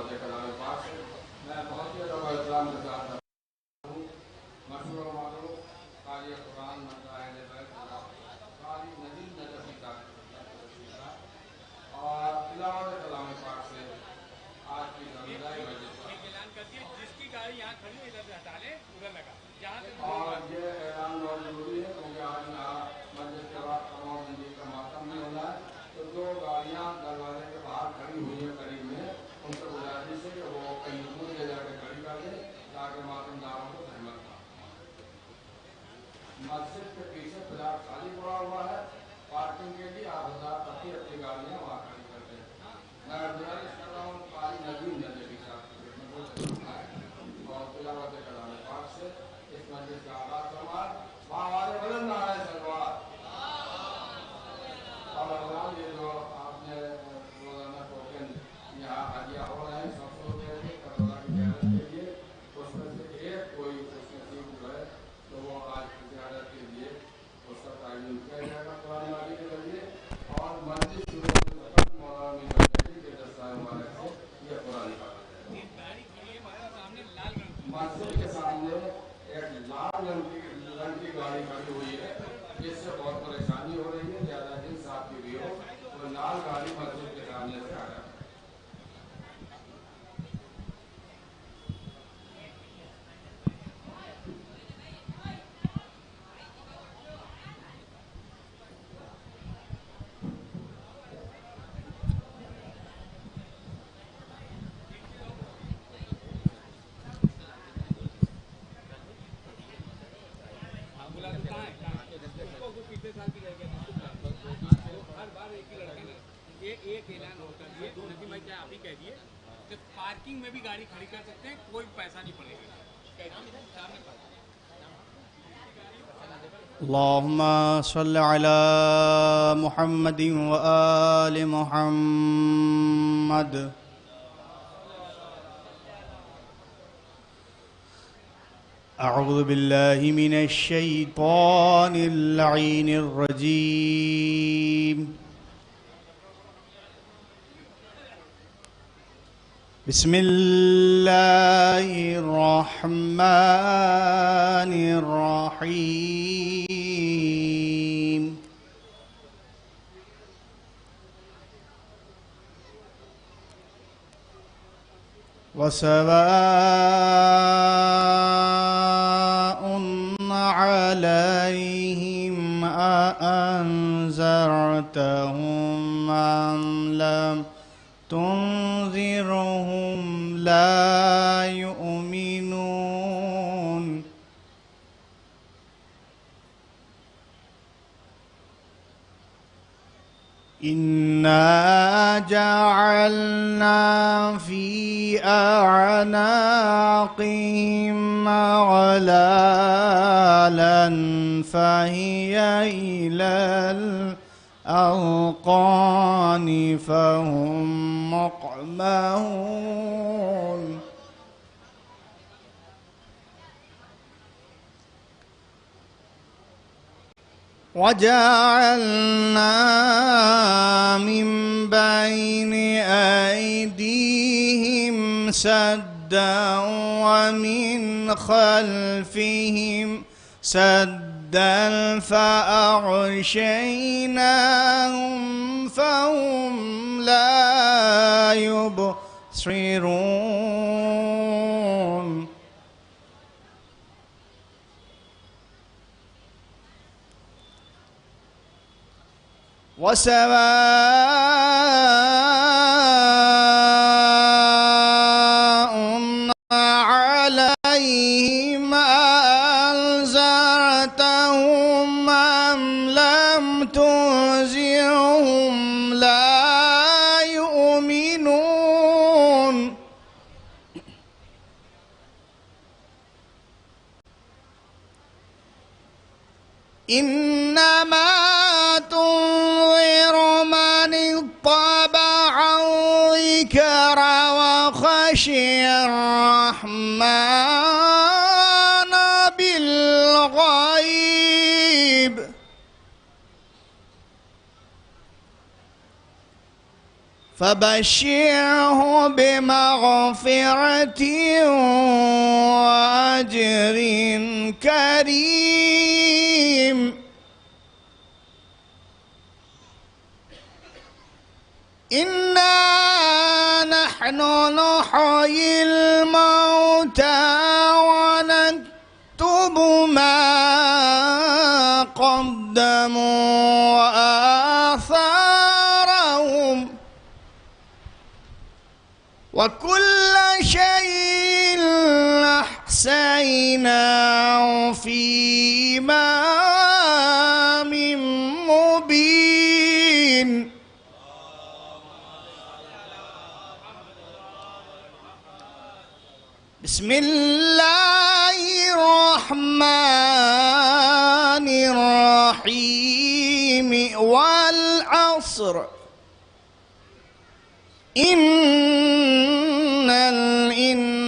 تلاوت کلام پاک سے میں بہت ہی ادب و احترام کے ساتھ ہوں مشہور و معروف قاری قرآن اہل بیت قاری ندیم نجفی صاحب اور تلاوت کلام پاک سے آج کی رمضائی مجلس اعلان کر دیا جس کی گاڑی یہاں کھڑی ہے ادھر سے ہٹا لے ادھر لگا اور یہ اعلان بہت ضروری ہے کیونکہ آج یہاں مجلس کے بعد تمام زندگی کا ماتم بھی ہونا ہے تو جو گاڑیاں دروازے کے باہر کھڑی ہوئی ہیں قریب میں ان سے گزارش ہے کہ وہ کہیں دور لے جا کے کھڑی کر دیں تاکہ ماتم داروں کو زحمت نہ ہو۔ مسجد کے پیچھے پلاٹ خالی پڑا ہوا ہے پارکنگ کے لیے آپ حضرات اپنی اپنی گاڑیاں وہاں کھڑی کر دیں۔ میں گزارش کر رہا ہوں قاری ندیم نجفی صاحب کی خدمت میں تشریف لائیں اور تلاوت کلام پاک سے اس مجلس کا آغاز فرمائیں۔ وہاں بلند نعرہ سلوات۔ اور حضرات یہ جو آپ نے روزانہ ٹوکن یہاں ہدیہ ہو رہے ہیں 100 روپے کے کربلا کی زیارت کے لیے اس میں سے ایک کوئی خوش نصیب جو ہے تو وہ آج کی زیارت کے لیے اس کا تعین کیا جائے گا قرآن والی کے ذریعے اور مسجد شروع ہونے وقت مولانا مجددی کے دستار مبارک سے یہ قرآن نکالا جائے گا۔ مسجد کے سامنے ایک لال رنگ کی گاڑی کھڑی ہوئی ہے جس سے بہت پریشانی ہو رہی ہے زیادہ دن صاف کی بھی ہو تو لال گاڑی مسجد کے سامنے سے ہٹا دیں۔ ایک اعلان ہوتا ہے ندیم بھائی آپ ہی کہہ دیے کہ پارکنگ میں بھی گاڑی کھڑی کر سکتے ہیں کوئی پیسہ نہیں پڑے گا۔ اللهم صل على محمد وآل محمد أعوذ بالله من الشيطان اللعين الرجيم بسم الله الرحمن الرحيم وسواء عليهم أأنذرتهم أم لم تنذرهم لا يؤمنون إنا جعلنا في أعناقهم أغلالا فهي إلى الأذقان فهم مقمحون وجعلنا من بين أيديهم سدا ومن خلفهم سدا فأغشيناهم فهم لا يبصرون وسواء عليهم أأنذرتهم أم لم تنذرهم لا يؤمنون إنما تنذر من اتبع الذكر وخشي الرحمن بالغيب فبشره بمغفرة وأجر كريم. إنا نحن نحيي الموتى ونكتب ما قدموا وآثارهم وكل شيء أحصيناه في إمام مبين. بسم الله الرحمن الرحيم. والعصر إن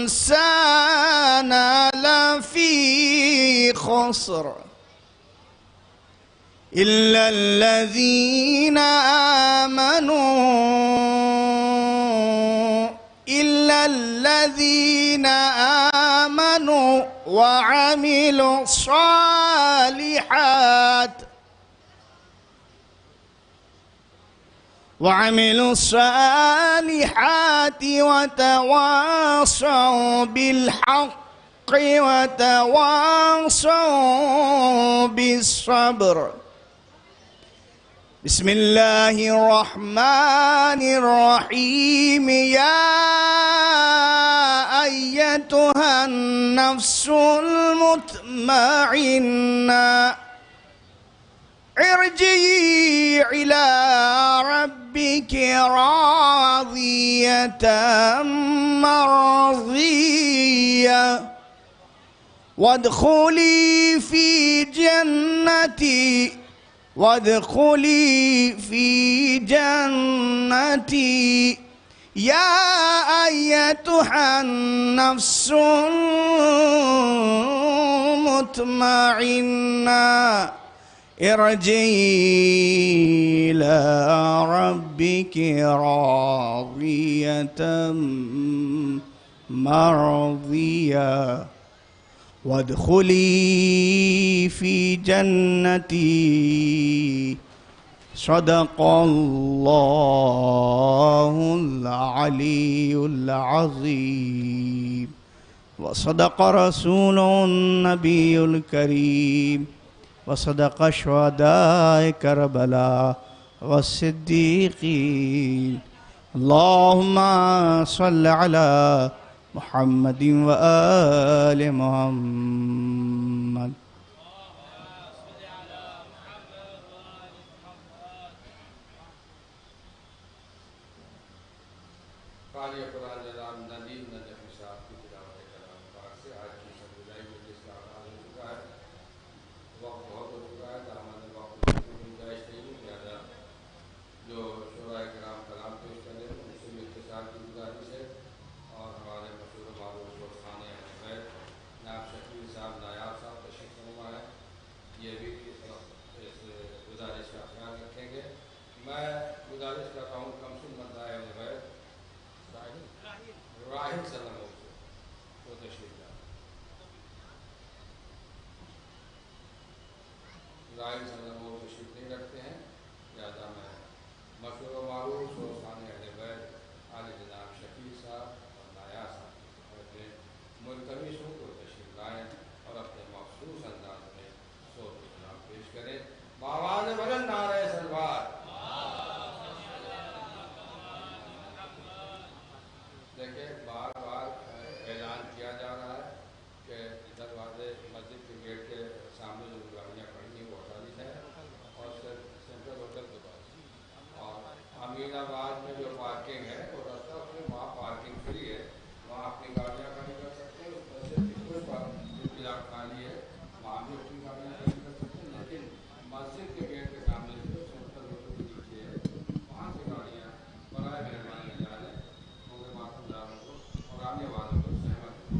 الإنسان لفي خسر إلا الذين آمنوا وعملوا الصالحات وتواصوا بالحق وتواصوا بالصبر. بسم الله الرحمن الرحيم. يا أيتها النفس المطمئنة ارجعي إلى ربك راضية مرضية وادخلي في جنتي يا أيتها النفس المطمئنة ارجعي إلى ربك راضية مرضية وادخلي في جنتي. صدق الله العلي العظيم وصدق رسوله النبي الكريم وصدق شهداء كربلاء والصديقين. اللهم صل على محمد وآل محمد. قاری قرآن جناب ندیم نجفی صاحب کی تلاوت کلام پاک سے آج کی سرگزائی میں جس کا آغاز ہو چکا ہے. وقت بہت ہو چکا ہے، دامن وقت کی گنجائش نہیں ہے، لہٰذا جو شعراء کرام کلام پیش کریں ان سے بھی اختصار کی گزارش ہے. اور ہمارے مشہور و معروف دوستان اہل بیت نائب شکیل صاحب نایاب صاحب تشریف فرما ہے، یہ بھی اس گزارش کا خیال رکھیں گے. میں گزارش کرتا ہوں کمسن بندہ اہل بیت راہب سلم کو تشریف لائیں. راہب سلم وہ تشریف نہیں رکھتے ہیں، لہٰذا میں مشہور و معروف دوستان اہل بیت عالی جناب شکیل صاحب اور نایا صاحب اپنے ملتمس ہوں کو تشریف لائیں اور اپنے مخصوص انداز میں صوت و کلام پیش کریں. بآواز بلند نعرہ سلوات. دیکھیں بار بار اعلان کیا جا رہا ہے کہ دروازے مسجد کے گیٹ کے سامنے جو گاڑیاں کھڑی ہیں وہ ہٹا دی جائیں اور سینٹرل ہوٹل کے پاس اور امین آباد میں جو پارکنگ ہے وہ راستہ میں وہاں پارکنگ فری ہے، وہاں اپنی گاڑیاں کھڑی کر سکتے ہیں. اس طرح سے کوئی انتظام خالی ہے وہاں بھی اپنی گاڑیاں کھڑی کر سکتے ہیں، لیکن مسجد کے گیٹ کے سامنے جو سینٹرل ہوٹل کے نیچے ہے وہاں سے گاڑیاں برائے مہربانی جا رہے ہیں کیونکہ ماتمداروں کو اور آنے والوں کو سہمت ہے.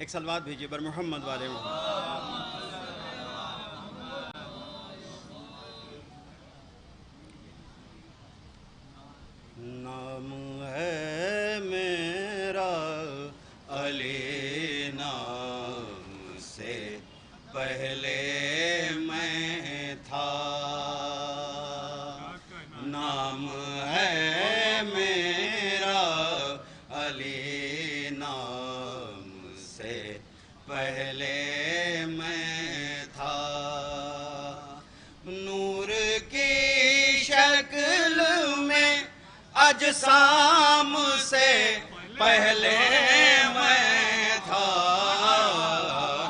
ایک سلوات بھیجیے بر محمد والے محمد. نام ہے میرا علی، نام سے پہلے میں تھا. نام ہے میرا علی، نام سے پہلے میں تھا. نور کی شکل میں اجسام سے پہلے میں تھا.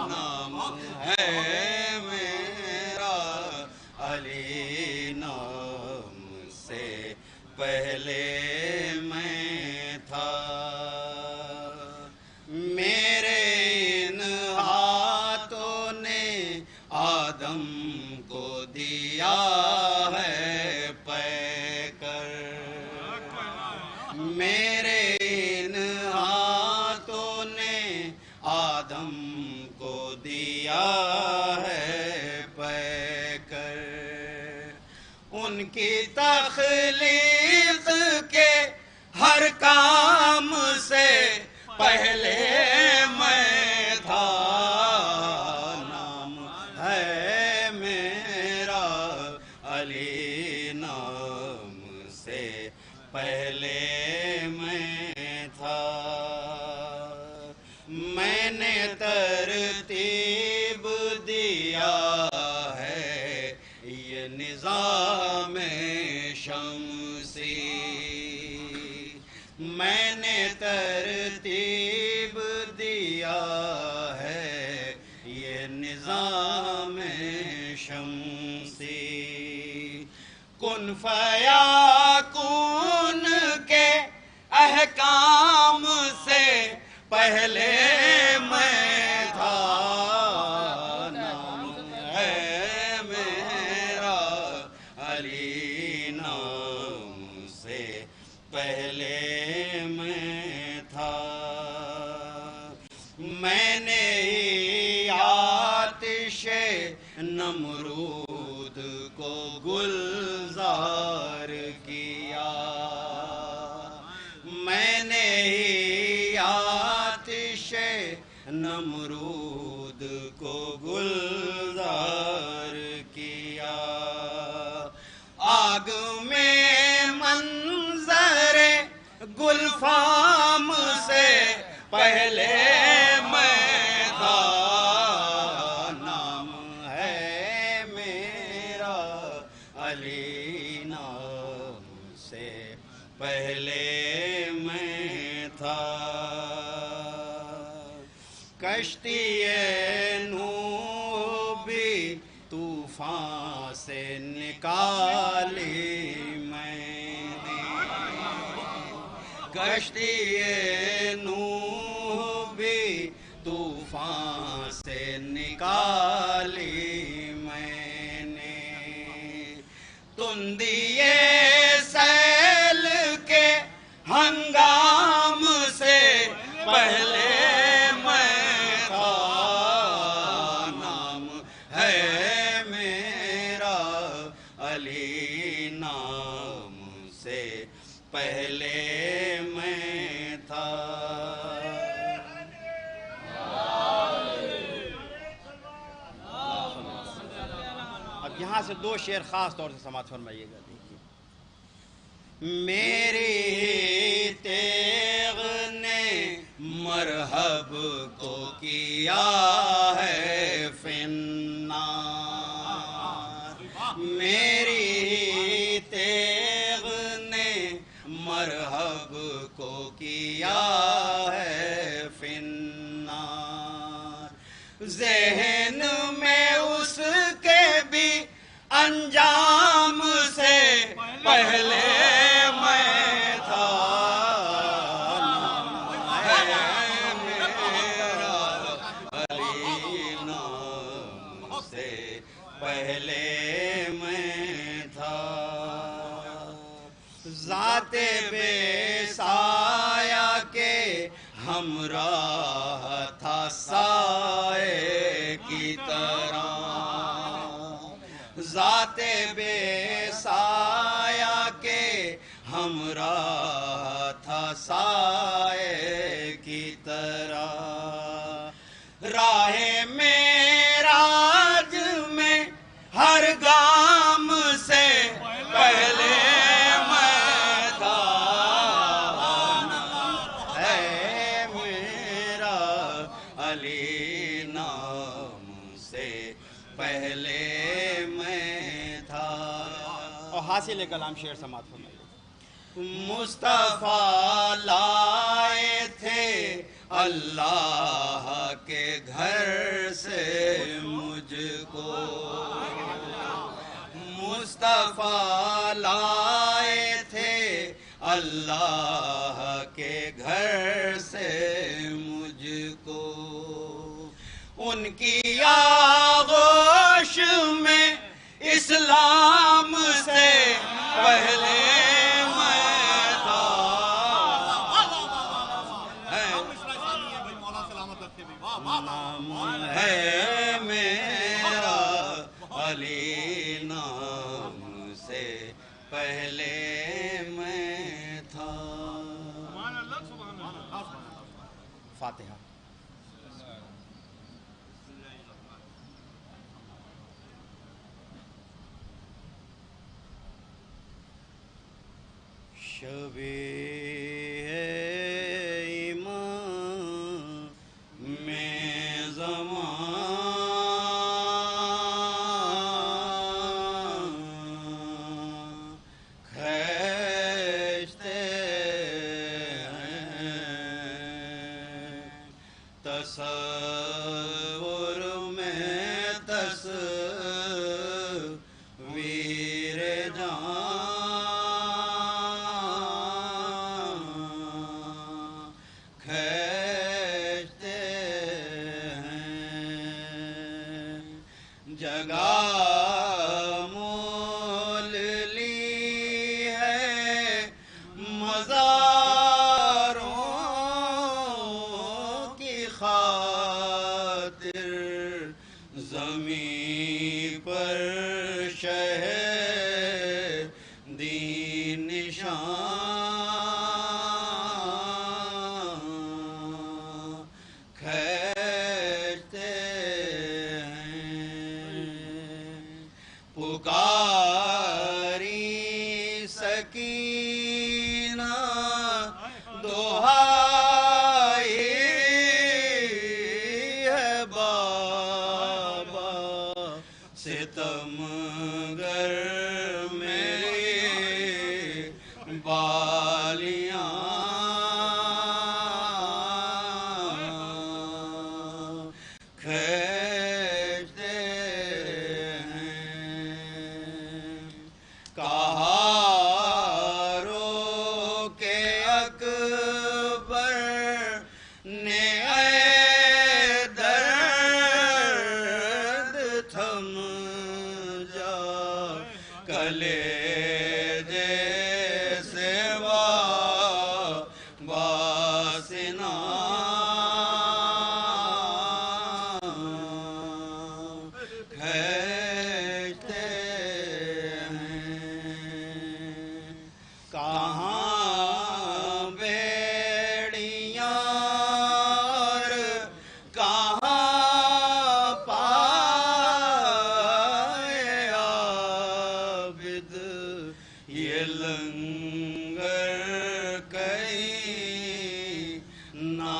نام ہے میرا علی، نام سے پہلے میں تھا. میرے ان ہاتھوں نے آدم کو دیا ہے پے کر. میرے ان ہاتھوں نے آدم کو دیا ہے پے کر. ان کی تخلیق کے ہر کام سے پہلے میں تھا. نام ہے میرا علی، نام سے پہلے میں تھا. میں نے ترتیب دیا ہے یہ نظام شمسی. میں نے ترتیب دیا ہے یہ نظام شمسی. کن فیاکون کے احکام سے پہلے میں تھا. نام ہے میرا علی، نام سے پہلے میں تھا. میں نے آتش نمرود کو گلزار کیا. میں نے آتش نمرود کو گلزار کیا. آگ میں منظر گلفام سے پہلے میں تھا. نام ہے میرا علی، نام سے پہلے میں تھا. کشتی نوح بھی طوفان سے نکالی میں نے. کشتی نوح بھی طوفان سے نکالی میں نے. تندیے سیل کے ہنگام سے پہلے میں تھا. نام ہے میرا علی، نام سے پہلے میں تھا. اب یہاں سے دو شعر خاص طور سے سماعت فرمائیے گا. دیکھیے. میری تیغ نے مرحب کو کیا ہے فنار. میری تیغ نے مرحب کو کیا ہے فنار. ذہن میں اس کے بھی انجام سے پہلے میں تھا. نام ہے میرا علی، نام سے پہلے میں تھا. ذات بے سایہ کے ہمراہ تھا سائے کی طرح، ذات بے سایہ کے ہمراہ تھا سائے کی طرح، راہ معراج میں ہر گام سے پہلے میں تھا، ہے میرا علی نام سے پہلے میں تھا۔ اور حاصل کلام شعر سماعت فرمائیے۔ مصطفیٰ لائے تھے اللہ کے گھر سے مجھ کو، مصطفیٰ لائے تھے اللہ کے گھر سے مجھ کو، ان کی آغوش میں اسلام سے پہلے ہے میرا علی نام سے پہلے میں تھا۔ فاتحہ۔ شب تصور میں تصویر جان کھینچتے ہیں، جگہ مول لی ہے مزاروں خاطر، زمین پر شہر دین نشان کھینچتے ہیں، پکاری سکینہ دہائی ستمگر میری بالیاں کھینچتے ہیں، کہا رو کے اکبر نے کلیجے سے واباسنا کھینچتے ہیں، کہاں بیڑیاں اور کہاں پائے عابد، یہ لنگر کہیں نہ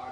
8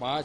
5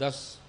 10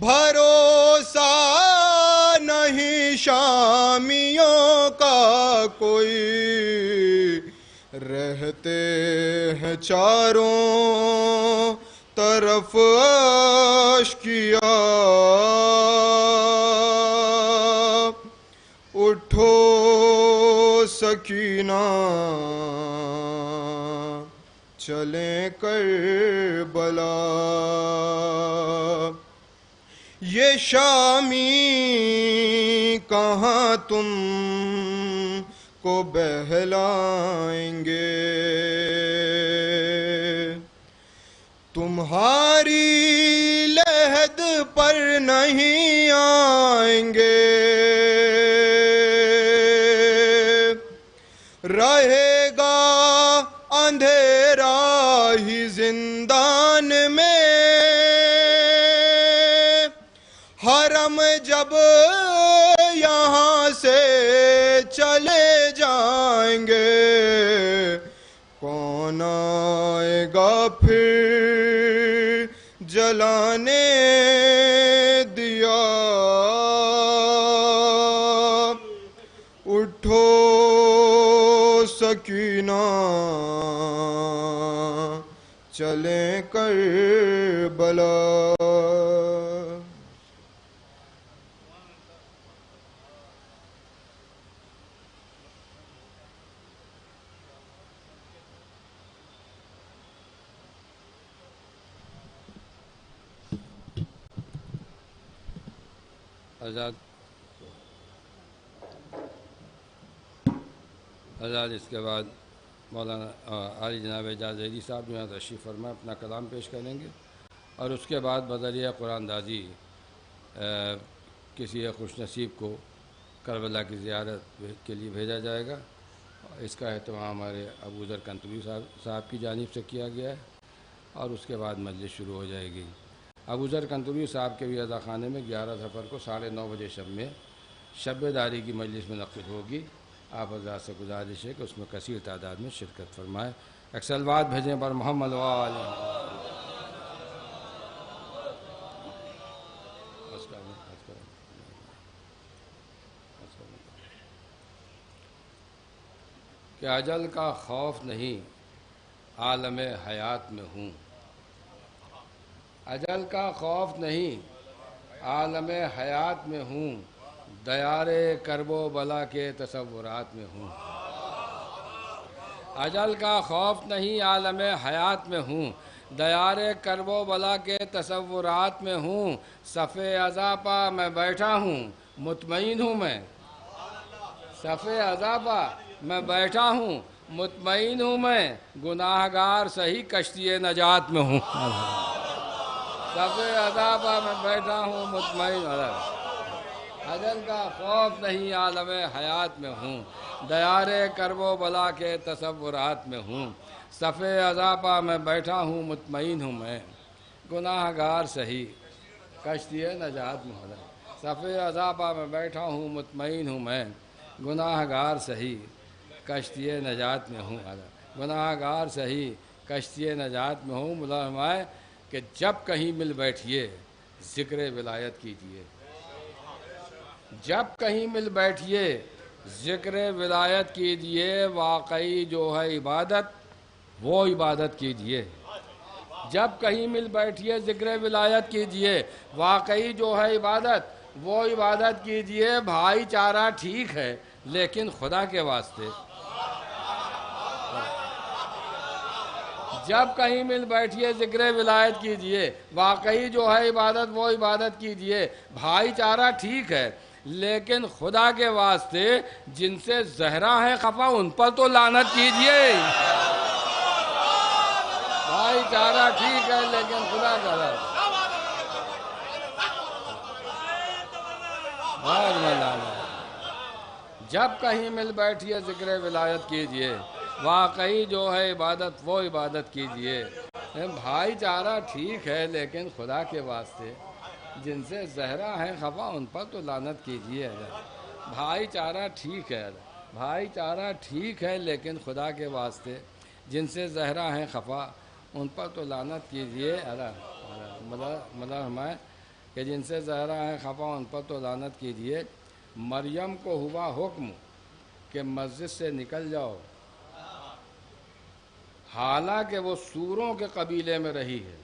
بھروسہ نہیں شامیوں کا کوئی، رہتے ہیں چاروں طرف اشکیا، اٹھو سکینہ چلیں کربلا، یہ شامی کہاں تم کو بہلائیں گے، تمہاری لحد پر نہیں آئیں گے، رہے گا اندھیرا ہی زندان میں، حرم جب یہاں سے چلے جائیں گے، کون آئے گا پھر جلانے دیا، اٹھو سکینہ چلیں کربلا۔ آزاد اس کے بعد مولانا عالی جناب اعجاز ذہری صاحب جو یہاں تشریف فرما اپنا کلام پیش کریں گے، اور اس کے بعد بذریعہ قرآن دازی کسی ایک خوش نصیب کو کربلا کی زیارت کے لیے بھیجا جائے گا۔ اس کا اہتمام ہمارے ابو ذر کنتوری صاحب کی جانب سے کیا گیا ہے، اور اس کے بعد مجلس شروع ہو جائے گی۔ ابو ذر کنتوری صاحب کے بھی رضا خانے میں 11 سفر کو 9:30 بجے شب میں شب داری کی مجلس منعقد ہوگی۔ آپ حضرات سے گزارش ہے کہ اس میں کثیر تعداد میں شرکت فرمائیں۔ ایک صلوات بھیجیں پر محمد وآل کہ اجل کا خوف نہیں عالم حیات میں ہوں، اجل کا خوف نہیں عالم حیات میں ہوں، دیار کرب و بلا کے تصورات میں ہوں، اجل کا خوف نہیں عالم حیات میں ہوں، دیار کرب و بلا کے تصورات میں ہوں، صف عذابہ میں بیٹھا ہوں مطمئن ہوں میں، صف عذابہ میں بیٹھا ہوں مطمئن ہوں میں، گناہ گار صحیح کشتی نجات میں ہوں، صف عذابہ میں بیٹھا ہوں مطمئن، اجل کا خوف نہیں عالم حیات میں ہوں، دیار کرب و بلا کے تصورات میں ہوں، صف عذابہ میں بیٹھا ہوں مطمئن ہوں میں، گناہ گار صحیح کشتی نجات میں ہوں، صف عذابہ میں بیٹھا ہوں مطمئن ہوں میں، گناہ گار صحیح کشتی نجات میں ہوں، گناہ گار صحیح کشتی نجات میں ہوں۔ مولا فرمائے کہ جب کہیں مل بیٹھیے ذکر ولایت کیجیے، جب کہیں مل بیٹھیے ذکر ولایت کیجیے، واقعی جو ہے عبادت وہ عبادت کیجیے، جب کہیں مل بیٹھیے ذکر ولایت کیجیے، واقعی جو ہے عبادت وہ عبادت کیجیے، بھائی چارہ ٹھیک ہے لیکن خدا کے واسطے، جب کہیں مل بیٹھیے ذکر ولایت کیجیے، واقعی جو ہے عبادت وہ عبادت کیجیے، بھائی چارہ ٹھیک ہے لیکن خدا کے واسطے، جن سے زہرا ہے خفا ان پر تو لعنت کیجیے، بھائی چارہ ٹھیک ہے لیکن خدا کا واسطے جب کہیں مل بیٹھیے ذکر ولایت کیجیے، واقعی جو ہے عبادت وہ عبادت کیجیے، بھائی چارہ ٹھیک ہے لیکن خدا کے واسطے، جن سے زہرا ہے خفا ان پر تو لعنت کیجیے، بھائی چارہ ٹھیک ہے، بھائی چارہ ٹھیک ہے لیکن خدا کے واسطے، جن سے زہرا ہے خفا ان پر تو لعنت کیجیے۔ مطلب ہمیں کہ کہ جن سے زہرا ہیں خفا ان پر تو لعنت کیجیے۔ مریم کو ہوا حکم کہ مسجد سے نکل جاؤ، حالانکہ وہ سوروں کے قبیلے میں رہی ہے۔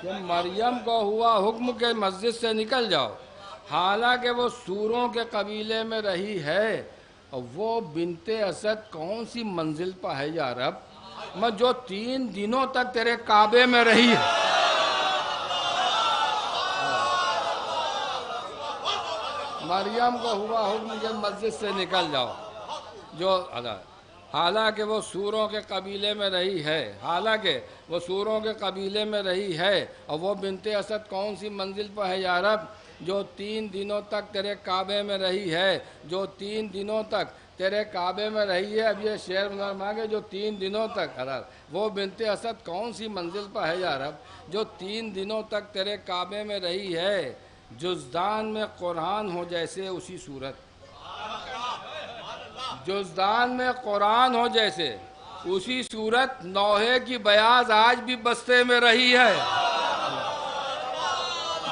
کہ مریم کو ہوا حکم کہ مسجد سے نکل جاؤ، حالانکہ وہ سوروں کے قبیلے میں رہی ہے، اور وہ بنت اسد کون سی منزل پر ہے یا رب، میں جو 3 دنوں تک تیرے کعبے میں رہی ہے۔ مریم کو ہوا حکم کہ مسجد سے نکل جاؤ، حالانکہ وہ سوروں کے قبیلے میں رہی ہے، حالانکہ وہ سوروں کے قبیلے میں رہی ہے، اور وہ بنت اسد کون سی منزل پر ہے یا رب، جو 3 دنوں تک تیرے کعبے میں رہی ہے، جو 3 دنوں تک تیرے کعبے میں رہی ہے۔ اب یہ شعر مانگے جو 3 دنوں تک، وہ بنت اسد کون سی منزل پر ہے یا رب، جو 3 دنوں تک تیرے کعبے میں رہی ہے، جزدان میں قرآن ہو جیسے اسی صورت، جزدان میں قرآن ہو جیسے اسی صورت، نوحے کی بیاض آج بھی بستے میں رہی ہے۔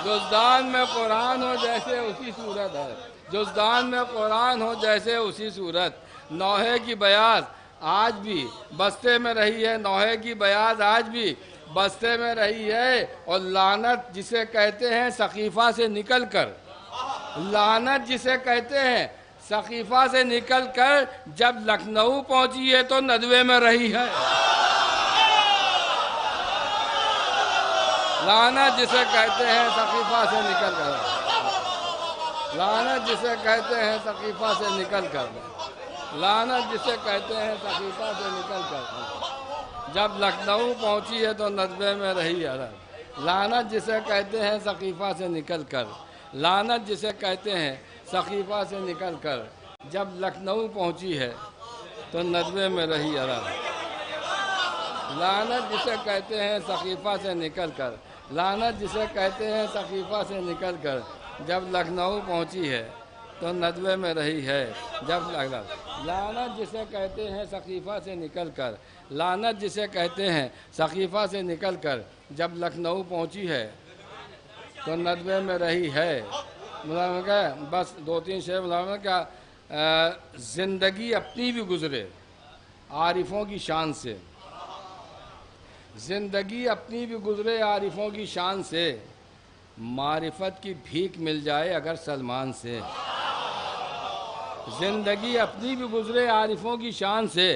جزدان میں قرآن ہو جیسے اسی صورت ہے، جزدان میں قرآن ہو جیسے اسی صورت، نوحے کی بیاض آج بھی بستے میں رہی ہے، نوحے کی بیاض آج بھی بستے میں رہی ہے۔ اور لعنت جسے کہتے ہیں سقیفہ سے نکل کر، لعنت جسے کہتے ہیں سقیفہ سے نکل کر جب لکھنؤ پہنچی ہے تو ندوے میں رہی ہے۔ لعنت جسے کہتے ہیں سقیفہ سے نکل کر، لعنت جسے کہتے ہیں سقیفہ سے نکل کر، لعنت جسے کہتے ہیں سقیفہ سے نکل کر جب لکھنؤ پہنچی ہے تو ندوے میں رہی ہے۔ لعنت جسے کہتے ہیں سقیفہ سے نکل کر، لعنت جسے کہتے ہیں سقیفہ سے نکل کر جب لکھنؤ پہنچی ہے تو ندوے میں رہی ہے۔ لعنت جسے کہتے ہیں سقیفہ سے نکل کر، لعنت جسے کہتے ہیں سقیفہ سے نکل کر جب لکھنؤ پہنچی ہے تو ندوے میں رہی ہے۔ جب لعنت جسے کہتے ہیں سقیفہ سے نکل کر، لعنت جسے کہتے ہیں سقیفہ سے نکل کر جب لکھنؤ پہنچی ہے تو ندوے میں رہی ہے۔ بس 2-3 شعر کیا، زندگی اپنی بھی گزرے عارفوں کی شان سے، زندگی اپنی بھی گزرے عارفوں کی شان سے، معرفت کی بھیک مل جائے اگر سلمان سے۔ زندگی اپنی بھی گزرے عارفوں کی شان سے،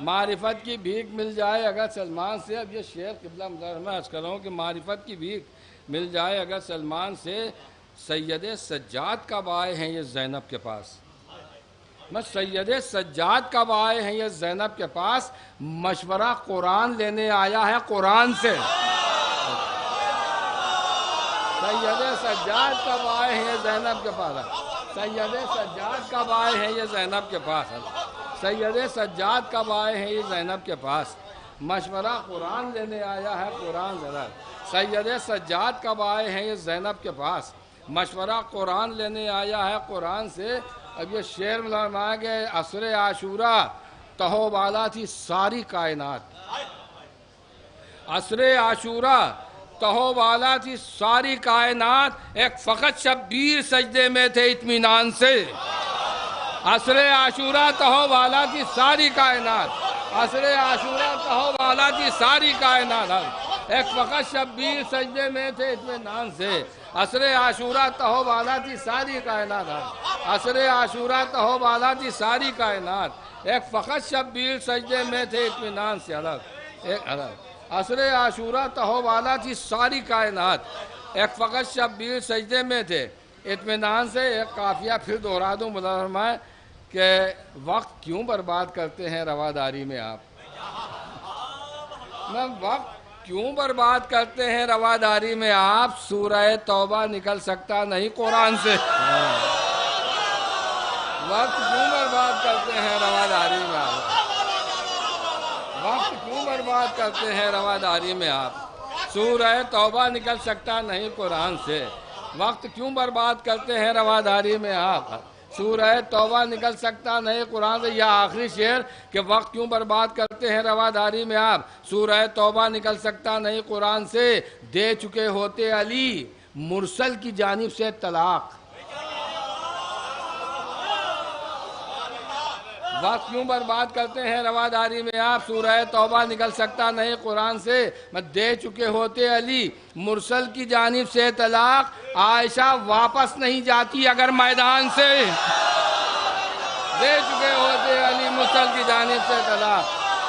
معرفت کی بھیک مل جائے اگر سلمان سے۔ اب یہ شعر قبلہ میں عرض کر رہا ہوں کہ معرفت کی بھیک مل جائے اگر سلمان سے۔ سید سجاد کب آئے ہیں یہ زینب کے پاس، میں سید سجاد کب آئے ہیں یہ زینب کے پاس، مشورہ قرآن لینے آیا ہے قرآن سے۔ سید سجاد کب آئے ہیں یہ زینب کے پاس، سید سجاد کب آئے ہیں یہ زینب کے پاس، سید سجاد کب آئے ہیں یہ زینب کے پاس، مشورہ قرآن لینے آیا ہے قرآن سے۔ سید سجاد کب آئے ہیں یہ زینب کے پاس، مشورہ قرآن لینے آیا ہے قرآن سے۔ اب یہ شعر ملانا کہ عصر عاشورہ تہو بالا تھی ساری کائنات، عصر عاشورہ تہو بالا تھی ساری کائنات، ایک فقط شبیر سجدے میں تھے اطمینان سے۔ عصر عاشورہ تہو بالا تھی ساری کائنات، عصر عاشورہ تہو بالا تھی ساری کائنات، ایک فقط شبیر سجدے میں تھے اطمینان سے۔ عصر عاشورہ تہو بالا تھی ساری کائنات، عصر عاشورہ تہو بالا تھی ساری کائنات، ایک فقط شبیر سجدے میں تھے اطمینان سے۔ عصر عاشورہ تہو بالا تھی ساری کائنات، ایک فقط شبیر سجدے میں تھے اطمینان سے۔ ایک قافیہ پھر دہرا دوں فرمائے کہ وقت کیوں برباد کرتے ہیں رواداری میں آپ، میں وقت کیوں برباد کرتے ہیں رواداری میں آپ، سورہ توبہ نکل سکتا نہیں قرآن سے۔ وقت کیوں برباد کرتے ہیں رواداری میں آپ، وقت کیوں برباد کرتے ہیں رواداری میں آپ، سورہ توبہ نکل سکتا نہیں قرآن سے۔ وقت کیوں برباد کرتے ہیں رواداری میں آپ، سورہ توبہ نکل سکتا نہیں قرآن سے. یہ آخری شعر کہ وقت کیوں برباد کرتے ہیں رواداری میں آپ. سورہ توبہ نکل سکتا نہیں قرآن سے, دے چکے ہوتے علی مرسل کی جانب سے طلاق. وقت کیوں برباد کرتے ہیں رواداری میں آپ, سورہ توبہ نکل سکتا نہیں قرآن سے, میں دے چکے ہوتے علی مرسل کی جانب سے طلاق. عائشہ واپس نہیں جاتی اگر میدان سے, دے چکے ہوتے علی مرسل کی جانب سے طلاق,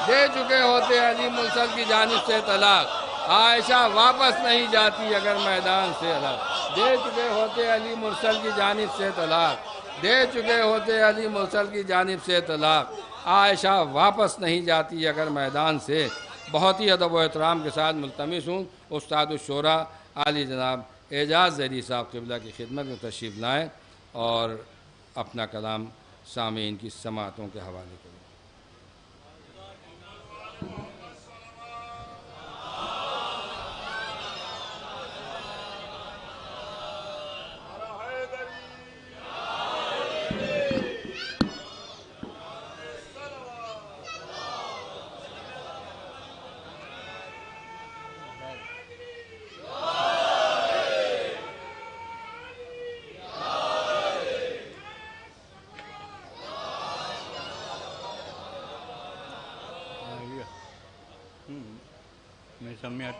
دے چکے ہوتے علی مرسل کی جانب سے طلاق. عائشہ واپس نہیں جاتی اگر میدان سے طلاق, دے چکے ہوتے علی مرسل کی جانب سے طلاق, دے چکے ہوتے علی مرسل کی جانب سے طلاق. عائشہ واپس نہیں جاتی اگر میدان سے. بہت ہی ادب و احترام کے ساتھ ملتمس ہوں استاد الشورا عالی جناب اعجاز ظہری صاحب قبلہ کی خدمت میں تشریف لائیں اور اپنا کلام سامعین کی سماعتوں کے حوالے کریں. میں سمیت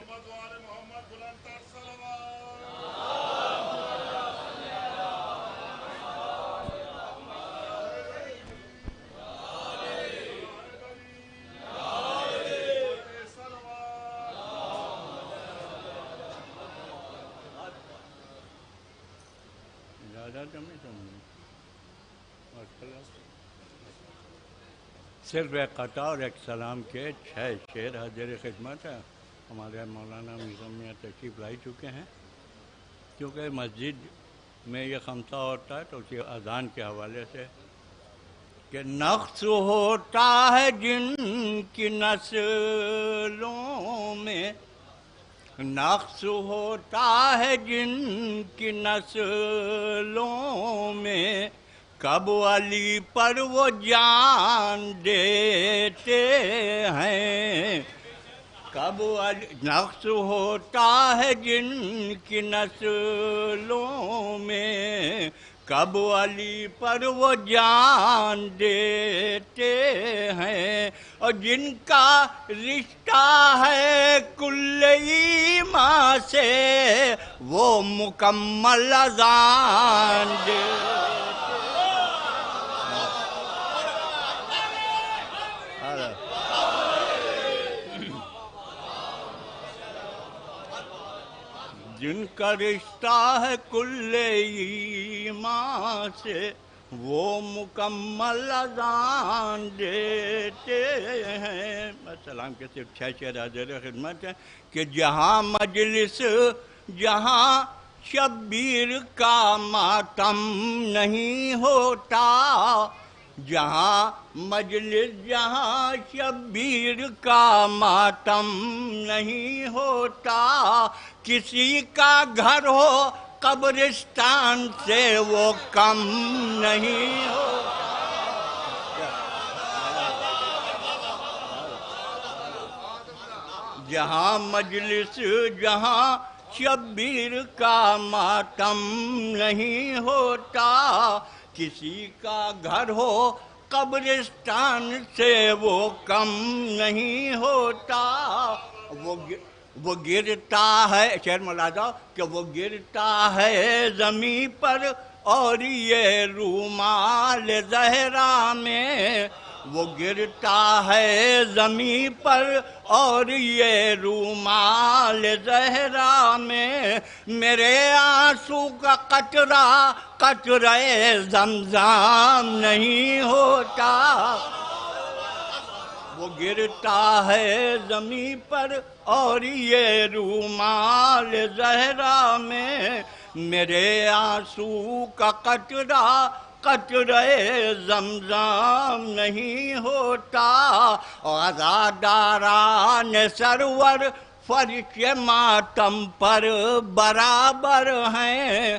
صرف ایک قطع اور ایک سلام کے 6 شعر حاضر خدمت ہے. ہمارے مولانا مرزا میاں تشریف لائی چکے ہیں. کیونکہ مسجد میں یہ خمسہ ہوتا ہے تو اسی اذان کے حوالے سے کہ نقص ہوتا ہے جن کی نسلوں میں, نقص ہوتا ہے جن کی نسلوں میں, کب علی پر وہ جان دیتے ہیں, کب علی نقص ہوتا ہے جن کی نسلوں میں, کب علی پر وہ جان دیتے ہیں, اور جن کا رشتہ ہے کل ایمان سے وہ مکمل اذان دیتے. جن کا رشتہ ہے کل ایمان سے وہ مکمل اذان دیتے ہیں. سلام کے صرف 6 شعر حاضر خدمت ہیں کہ جہاں مجلس جہاں شبیر کا ماتم نہیں ہوتا, جہاں مجلس جہاں شبیر کا ماتم نہیں ہوتا, کسی کا گھر ہو قبرستان سے وہ کم نہیں ہوتا. جہاں مجلس جہاں شبیر کا ماتم نہیں ہوتا, کسی کا گھر ہو قبرستان سے وہ کم نہیں ہوتا. وہ گرتا ہے شعر ملاحظہ کہ وہ گرتا ہے زمین پر اور یہ رومال زہرا میں, وہ گرتا ہے زمین پر اور یہ رومال زہرا میں, میرے آنسو کا قطرہ قطرہ زمزم نہیں ہوتا. وہ گرتا ہے زمین پر اور یہ رومال زہرا میں, میرے آنسو کا قطرہ قطرہ زمزم نہیں ہوتا. عزاداران سرور فرش ماتم پر برابر ہیں,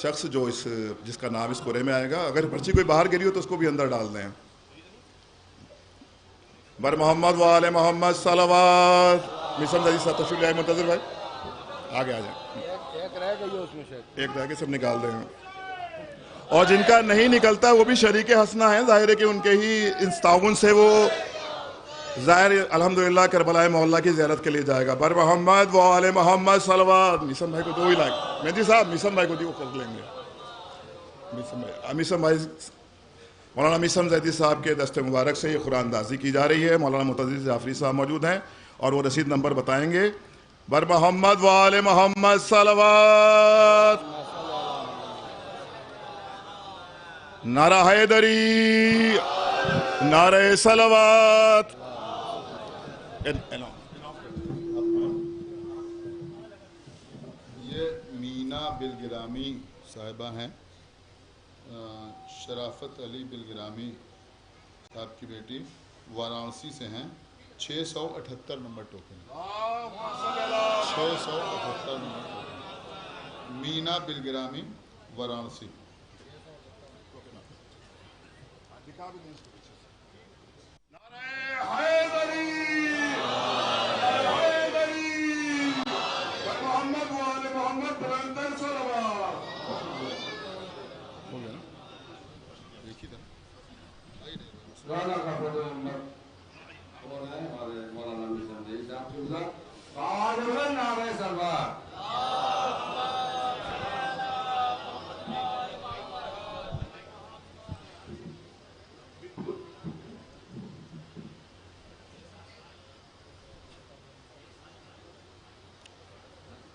شخص جو جس کا نام اس قرعے میں آئے گا، اگر پرچی کوئی باہر گری ہو تو اس کو بھی اندر ڈال دیں. بر محمد وآل محمد صلوات. میسم زادی صاحب تشریف لائے. منتظر بھائی آگے آ جائیں. ایک رہ گئی اس میں شاید. ایک رہ کے سب نکال دیں. اور جن کا نہیں نکلتا وہ بھی شریک حسنہ ہیں. ظاہر ہے کہ ان کے ہی اس تعاون سے وہ ظاہر الحمدللہ کربلا محلہ کی زیارت کے لیے جائے گا. بر محمد وآل محمد صلوات. میسم بھائی کو 2 ہی لاکھ. مہدی صاحب میسم بھائی کو دی وہ کر لیں گے. میسم بھائی مولانا میسم زیدی صاحب کے دست مبارک سے یہ قرآن اندازی کی جا رہی ہے. مولانا منتظر جعفری صاحب موجود ہیں اور وہ رسید نمبر بتائیں گے. بر محمد وآل محمد صلوات. نعرہ حیدری، نعرہ صلوات. یہ مینا بلگرامی صاحبہ ہیں، شرافت علی بلگرامی صاحب کی بیٹی، وارانسی سے ہیں. 678 number token. 678 number token. Meena Bilgrami, Varanasi.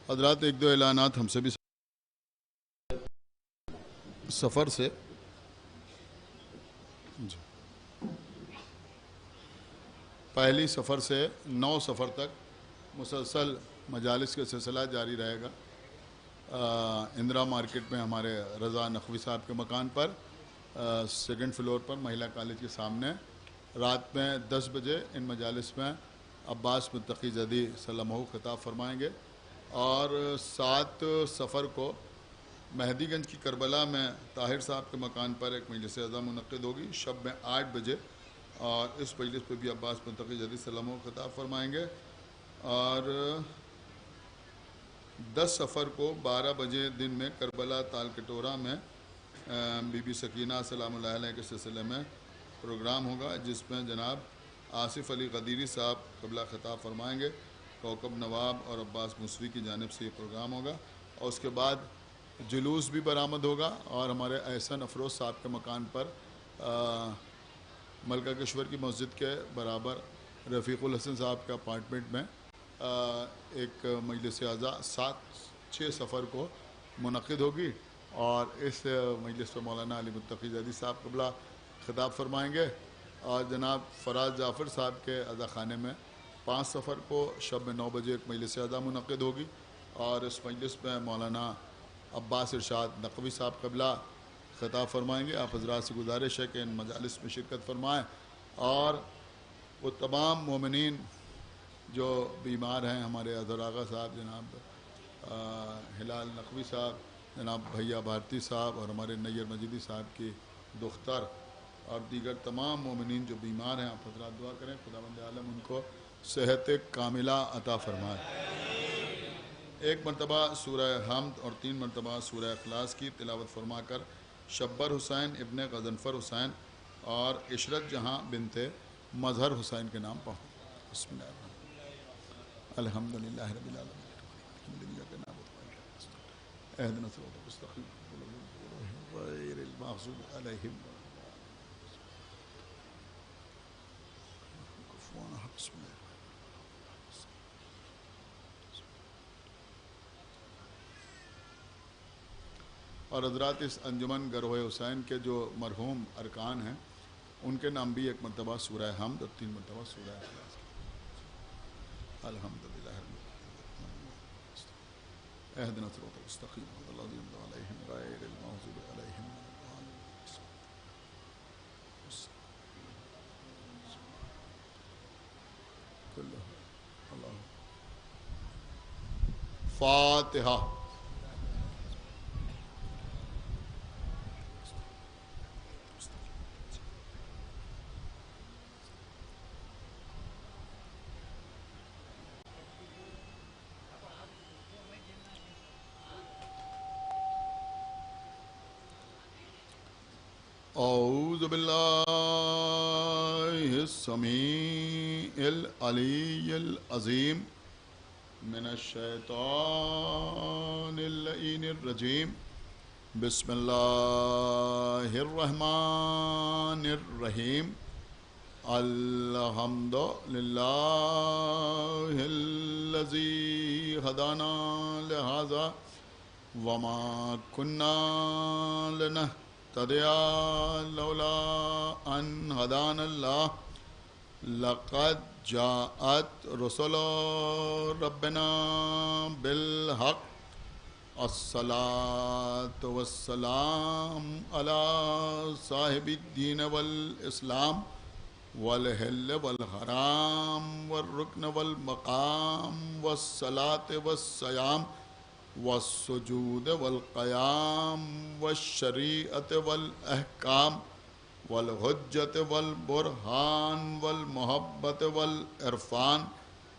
حضرات، 1-2 اعلانات ہم سے بھی سفر سے. پہلی سفر سے 9 سفر تک مسلسل مجالس کا سلسلہ جاری رہے گا. اندرا مارکیٹ میں ہمارے رضا نقوی صاحب کے مکان پر 2nd فلور پر مہیلا کالج کے سامنے رات میں 10 بجے ان مجالس میں عباس متقی زادی سلمہ خطاب فرمائیں گے. اور 7 سفر کو مہدی گنج کی کربلا میں طاہر صاحب کے مکان پر ایک مجلس عظا منعقد ہوگی شب میں 8 بجے، اور اس مجلس پہ بھی عباس متقی زادی سلمہ خطاب فرمائیں گے. اور 10 سفر کو 12 بجے دن میں کربلا تال کٹورا میں بی بی سکینہ سلام اللہ علیہ کے سلسلے میں پروگرام ہوگا، جس میں جناب آصف علی قدیری صاحب قبلہ خطاب فرمائیں گے. کوکب نواب اور عباس موسوی کی جانب سے یہ پروگرام ہوگا. اور اس کے بعد جلوس بھی برآمد ہوگا، اور ہمارے احسن افروز صاحب کے مکان پر ملکہ کشور کی مسجد کے برابر رفیق الحسن صاحب کے اپارٹمنٹ میں ایک مجلس اعزا 6 سفر کو منعقد ہوگی. اور اس مجلس میں مولانا علی متقی زادی صاحب قبلہ خطاب فرمائیں گے. اور جناب فراز جعفر صاحب کے عزا خانے میں 5 سفر کو شب میں 9 بجے ایک مجلس اعزا منعقد ہوگی. اور اس مجلس میں مولانا عباس ارشاد نقوی صاحب قبلہ خطاب فرمائیں گے. آپ حضرات سے گزارش ہے کہ ان مجالس میں شرکت فرمائیں. اور وہ تمام مومنین جو بیمار ہیں، ہمارے اظہر آغا صاحب، جناب ہلال نقوی صاحب، جناب بھیا بھارتی صاحب، اور ہمارے نیر مجیدی صاحب کی دختر، اور دیگر تمام مومنین جو بیمار ہیں، آپ حضرات دعا کریں خداوند عالم ان کو صحت کاملہ عطا فرمائے. 1 مرتبہ سورہ حمد اور 3 مرتبہ سورہ اخلاص کی تلاوت فرما کر شبر حسین ابن غضنفر حسین اور عشرت جہاں بنت مظہر حسین کے نام پڑھیں. بسم اللہ الرحمن الرحیم. الحمدللہ رب العالمین اهدنا الصراط المستقيم غير المغضوب عليهم بسم اللہ. اور حضرات، اس انجمن گروہ حسین کے جو مرحوم ارکان ہیں ان کے نام بھی 1 مرتبہ سورہ حمد اور 3 مرتبہ سورہ اخلاص. الحمدللہ اهدنا الصراط المستقيم صراط الذين أنعمت عليهم غير المغضوب عليهم ولا الضالين. فاتحہ. أعوذ بالله السميع العلي العظيم من الشيطان اللعين الرجيم بسم الله الرحمن الرحيم الحمد لله الذي هدانا لهذا وما كنا لنهتدي لولا أن هدانا الله لقد جاءت رسل ربنا بالحق الصلاة والسلام على صاحب الدين والإسلام والحل والحرام والركن والمقام والصلاة والصيام والسجود والقيام والشريعة والأحكام والحجة والبرهان والمحبة والعرفان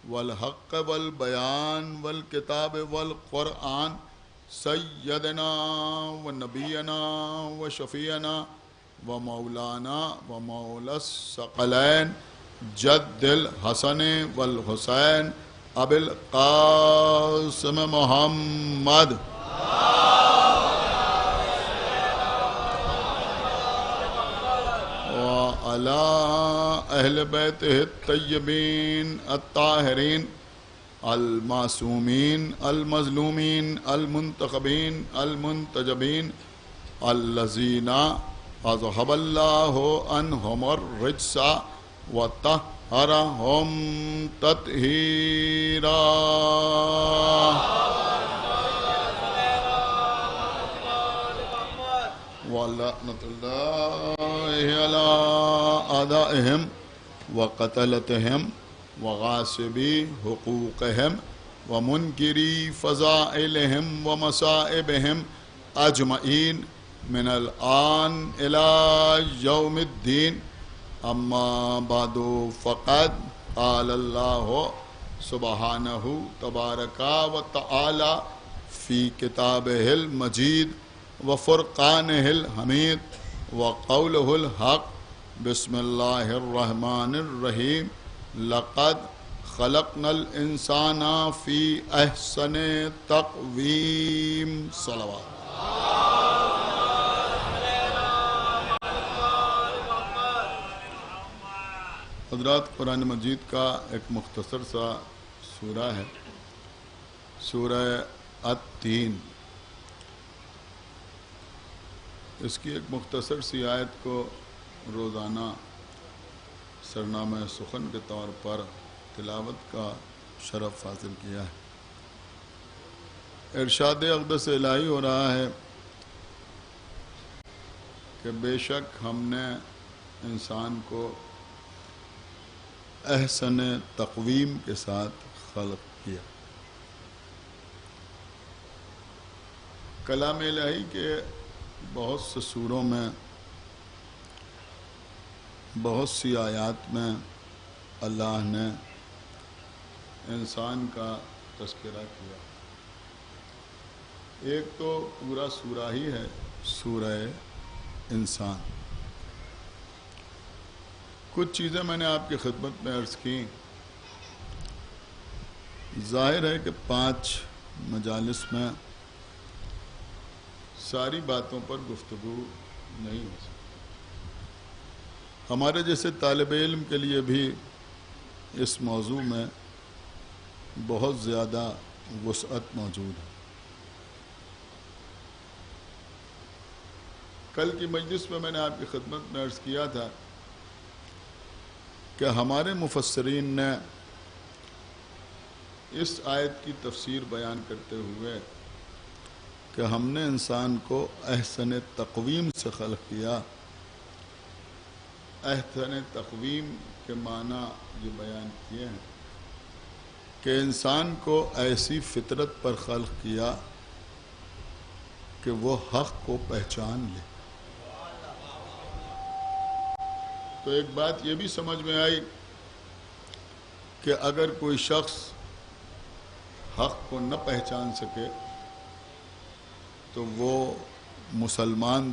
والحق والبيان والكتاب والقرآن سيدنا ونبينا وشفيعنا ومولانا ومولا الثقلين جد الحسن والحسين أبي القاسم محمد وعلى أهل بيته الطيبين الطاهرين المعصومين المظلومين المنتخبين المنتجبين الذين أذهب الله عنهم الرجس وطهرهم تطهيرا ولعنة الله على أعدائهم وقتلتهم وغاصبي حقوقهم ومنكري فضائلهم ومصائبهم أجمعين من الآن إلى يوم الدين أما بعد فقد قال الله سبحانه تبارك وتعالى في كتابه المجيد وفرقانه الحميد وقوله الحق بسم الله الرحمن الرحيم لقد خلقنا الإنسان في أحسن تقويم صلوات حضرات قرآن مجید کا ایک مختصر سا سورہ ہے سورہ التین اس کی ایک مختصر سی آیت کو روزانہ سرنامہ سخن کے طور پر تلاوت کا شرف حاصل کیا ہے ارشاد اقدس الہی ہو رہا ہے کہ بے شک ہم نے انسان کو احسن تقویم کے ساتھ خلق کیا کلام الہی کے بہت سے سوروں میں بہت سی آیات میں اللہ نے انسان کا تذکرہ کیا ایک تو پورا سورہ ہی ہے سورہ انسان کچھ چیزیں میں نے آپ کی خدمت میں عرض کی ظاہر ہے کہ 5 مجالس میں ساری باتوں پر گفتگو نہیں ہو سکتی ہمارے جیسے طالب علم کے لیے بھی اس موضوع میں بہت زیادہ وسعت موجود ہے کل کی مجلس میں نے آپ کی خدمت میں عرض کیا تھا کہ ہمارے مفسرین نے اس آیت کی تفسیر بیان کرتے ہوئے کہ ہم نے انسان کو احسن تقویم سے خلق کیا احسن تقویم کے معنی یہ بیان کیے ہیں کہ انسان کو ایسی فطرت پر خلق کیا کہ وہ حق کو پہچان لے تو ایک بات یہ بھی سمجھ میں آئی کہ اگر کوئی شخص حق کو نہ پہچان سکے تو وہ مسلمان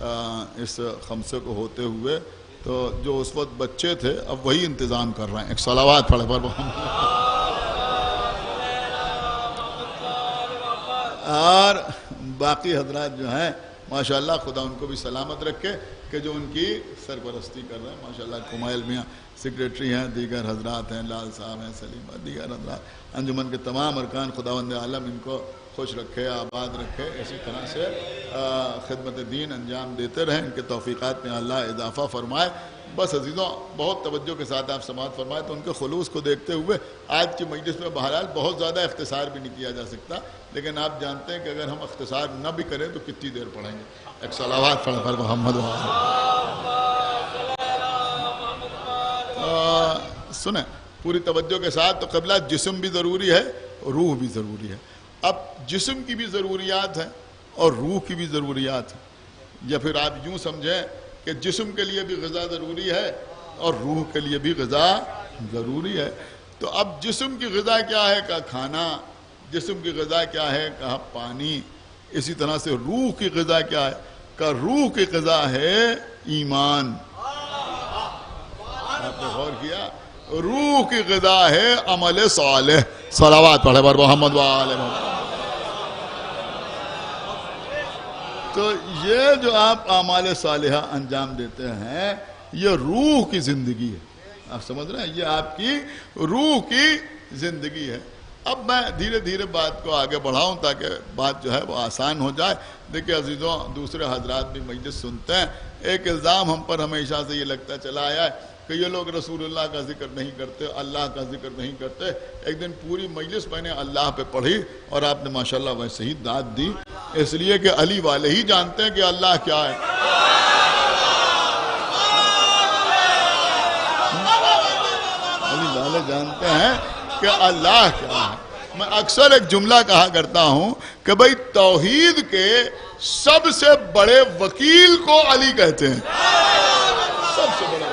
اس خمسے کو ہوتے ہوئے، تو جو اس وقت بچے تھے اب وہی انتظام کر رہے ہیں. ایک صلوات پڑھے پر اور باقی حضرات جو ہیں ماشاءاللہ خدا ان کو بھی سلامت رکھے کہ جو ان کی سرپرستی کر رہے ہیں. ماشاءاللہ کمائل میاں سیکریٹری ہیں، دیگر حضرات ہیں، لال صاحب ہیں، سلیم، دیگر حضرات، انجمن کے تمام ارکان، خداوند عالم ان کو خوش رکھے، آباد رکھے، اسی طرح سے خدمت دین انجام دیتے رہیں، ان کے توفیقات میں اللہ اضافہ فرمائے. بس عزیزوں بہت توجہ کے ساتھ آپ سماعت فرمائے. تو ان کے خلوص کو دیکھتے ہوئے آج کی مجلس میں بہرحال بہت زیادہ اختصار بھی نہیں کیا جا سکتا، لیکن آپ جانتے ہیں کہ اگر ہم اختصار نہ بھی کریں تو کتنی دیر پڑھیں گے. ایک صلوات پڑھ پر محمد سنیں پوری توجہ کے ساتھ. تو قبلہ جسم بھی ضروری ہے، روح بھی ضروری ہے. اب جسم کی بھی ضروریات ہیں اور روح کی بھی ضروریات ہیں، یا پھر آپ یوں سمجھیں کہ جسم کے لیے بھی غذا ضروری ہے اور روح کے لیے بھی غذا ضروری ہے. تو اب جسم کی غذا کیا ہے؟ کہا کھانا. جسم کی غذا کیا ہے؟ کہا پانی. اسی طرح سے روح کی غذا کیا ہے؟ کہا روح کی غذا ہے ایمان. آپ نے غور کیا؟ روح کی غذا ہے عمل صالح. صلوات پڑھے بر محمد وآل محمد. تو یہ جو آپ اعمال صالحہ انجام دیتے ہیں یہ روح کی زندگی ہے. آپ سمجھ رہے ہیں؟ یہ آپ کی روح کی زندگی ہے. اب میں دھیرے دھیرے بات کو آگے بڑھاؤں تاکہ بات جو ہے وہ آسان ہو جائے. دیکھیں عزیزوں دوسرے حضرات بھی مجلس سنتے ہیں. ایک الزام ہم پر ہمیشہ سے یہ لگتا چلا آیا ہے کہ یہ لوگ رسول اللہ کا ذکر نہیں کرتے، اللہ کا ذکر نہیں کرتے. ایک دن پوری مجلس میں نے اللہ پہ پڑھی اور آپ نے ماشاءاللہ ویسے ہی داد دی، اس لیے کہ علی والے ہی جانتے ہیں کہ اللہ کیا ہے. علی والے جانتے ہیں کہ اللہ کیا ہے. میں اکثر ایک جملہ کہا کرتا ہوں کہ بھئی توحید کے سب سے بڑے وکیل کو علی کہتے ہیں. سب سے بڑے وکیل.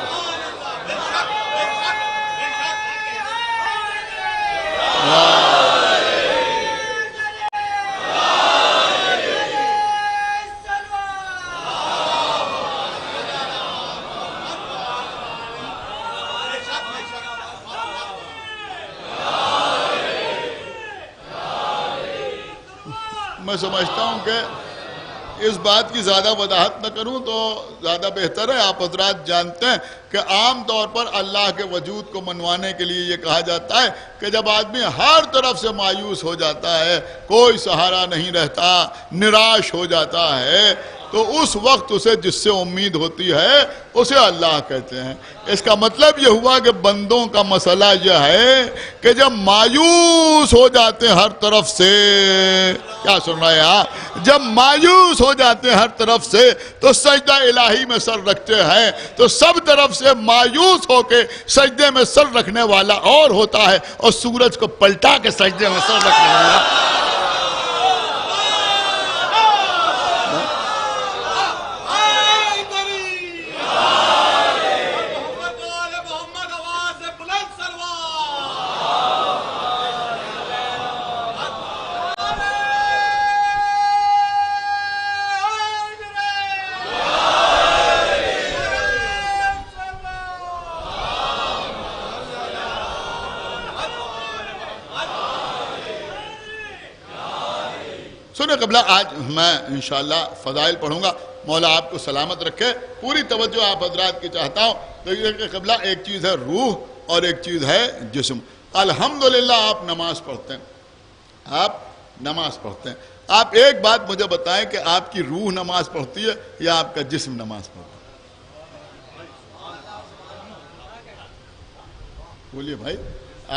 میں سمجھتا ہوں کہ اس بات کی زیادہ وضاحت نہ کروں تو زیادہ بہتر ہے. آپ حضرات جانتے ہیں کہ عام طور پر اللہ کے وجود کو منوانے کے لیے یہ کہا جاتا ہے کہ جب آدمی ہر طرف سے مایوس ہو جاتا ہے، کوئی سہارا نہیں رہتا، نراش ہو جاتا ہے، تو اس وقت اسے جس سے امید ہوتی ہے اسے اللہ کہتے ہیں. اس کا مطلب یہ ہوا کہ بندوں کا مسئلہ یہ ہے کہ جب مایوس ہو جاتے ہیں ہر طرف سے، کیا سن رہے ہیں آپ؟ جب مایوس ہو جاتے ہیں ہر طرف سے تو سجدہ الہی میں سر رکھتے ہیں. تو سب طرف سے مایوس ہو کے سجدے میں سر رکھنے والا اور ہوتا ہے، اور سورج کو پلٹا کے سجدے میں سر رکھنے والا سنیں. قبلہ آج میں انشاءاللہ فضائل پڑھوں گا. مولا آپ کو سلامت رکھے. پوری توجہ آپ حضرات کی چاہتا ہوں. تو یہ قبلہ ایک چیز ہے روح اور ایک چیز ہے جسم. الحمدللہ آپ نماز پڑھتے ہیں، آپ نماز پڑھتے ہیں. آپ ایک بات مجھے بتائیں کہ آپ کی روح نماز پڑھتی ہے یا آپ کا جسم نماز پڑھتا ہے؟ بولیے بھائی،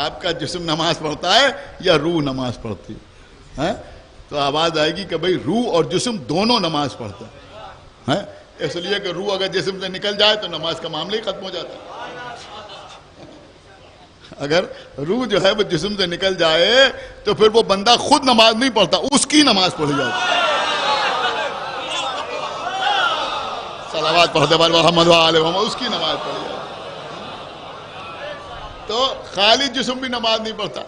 آپ کا جسم نماز پڑھتا ہے یا روح نماز پڑھتی ہے؟ تو آواز آئے گی کہ بھئی روح اور جسم دونوں نماز پڑھتا ہے. اس لیے کہ روح اگر جسم سے نکل جائے تو نماز کا معاملہ ہی ختم ہو جاتا ہے. اگر روح جو ہے وہ جسم سے نکل جائے تو پھر وہ بندہ خود نماز نہیں پڑھتا، اس کی نماز پڑھی جاتی ہے. صلوات پڑھتے بر محمد وآل محمد، اس کی نماز پڑھی جاتی ہے. تو خالی جسم بھی نماز نہیں پڑھتا.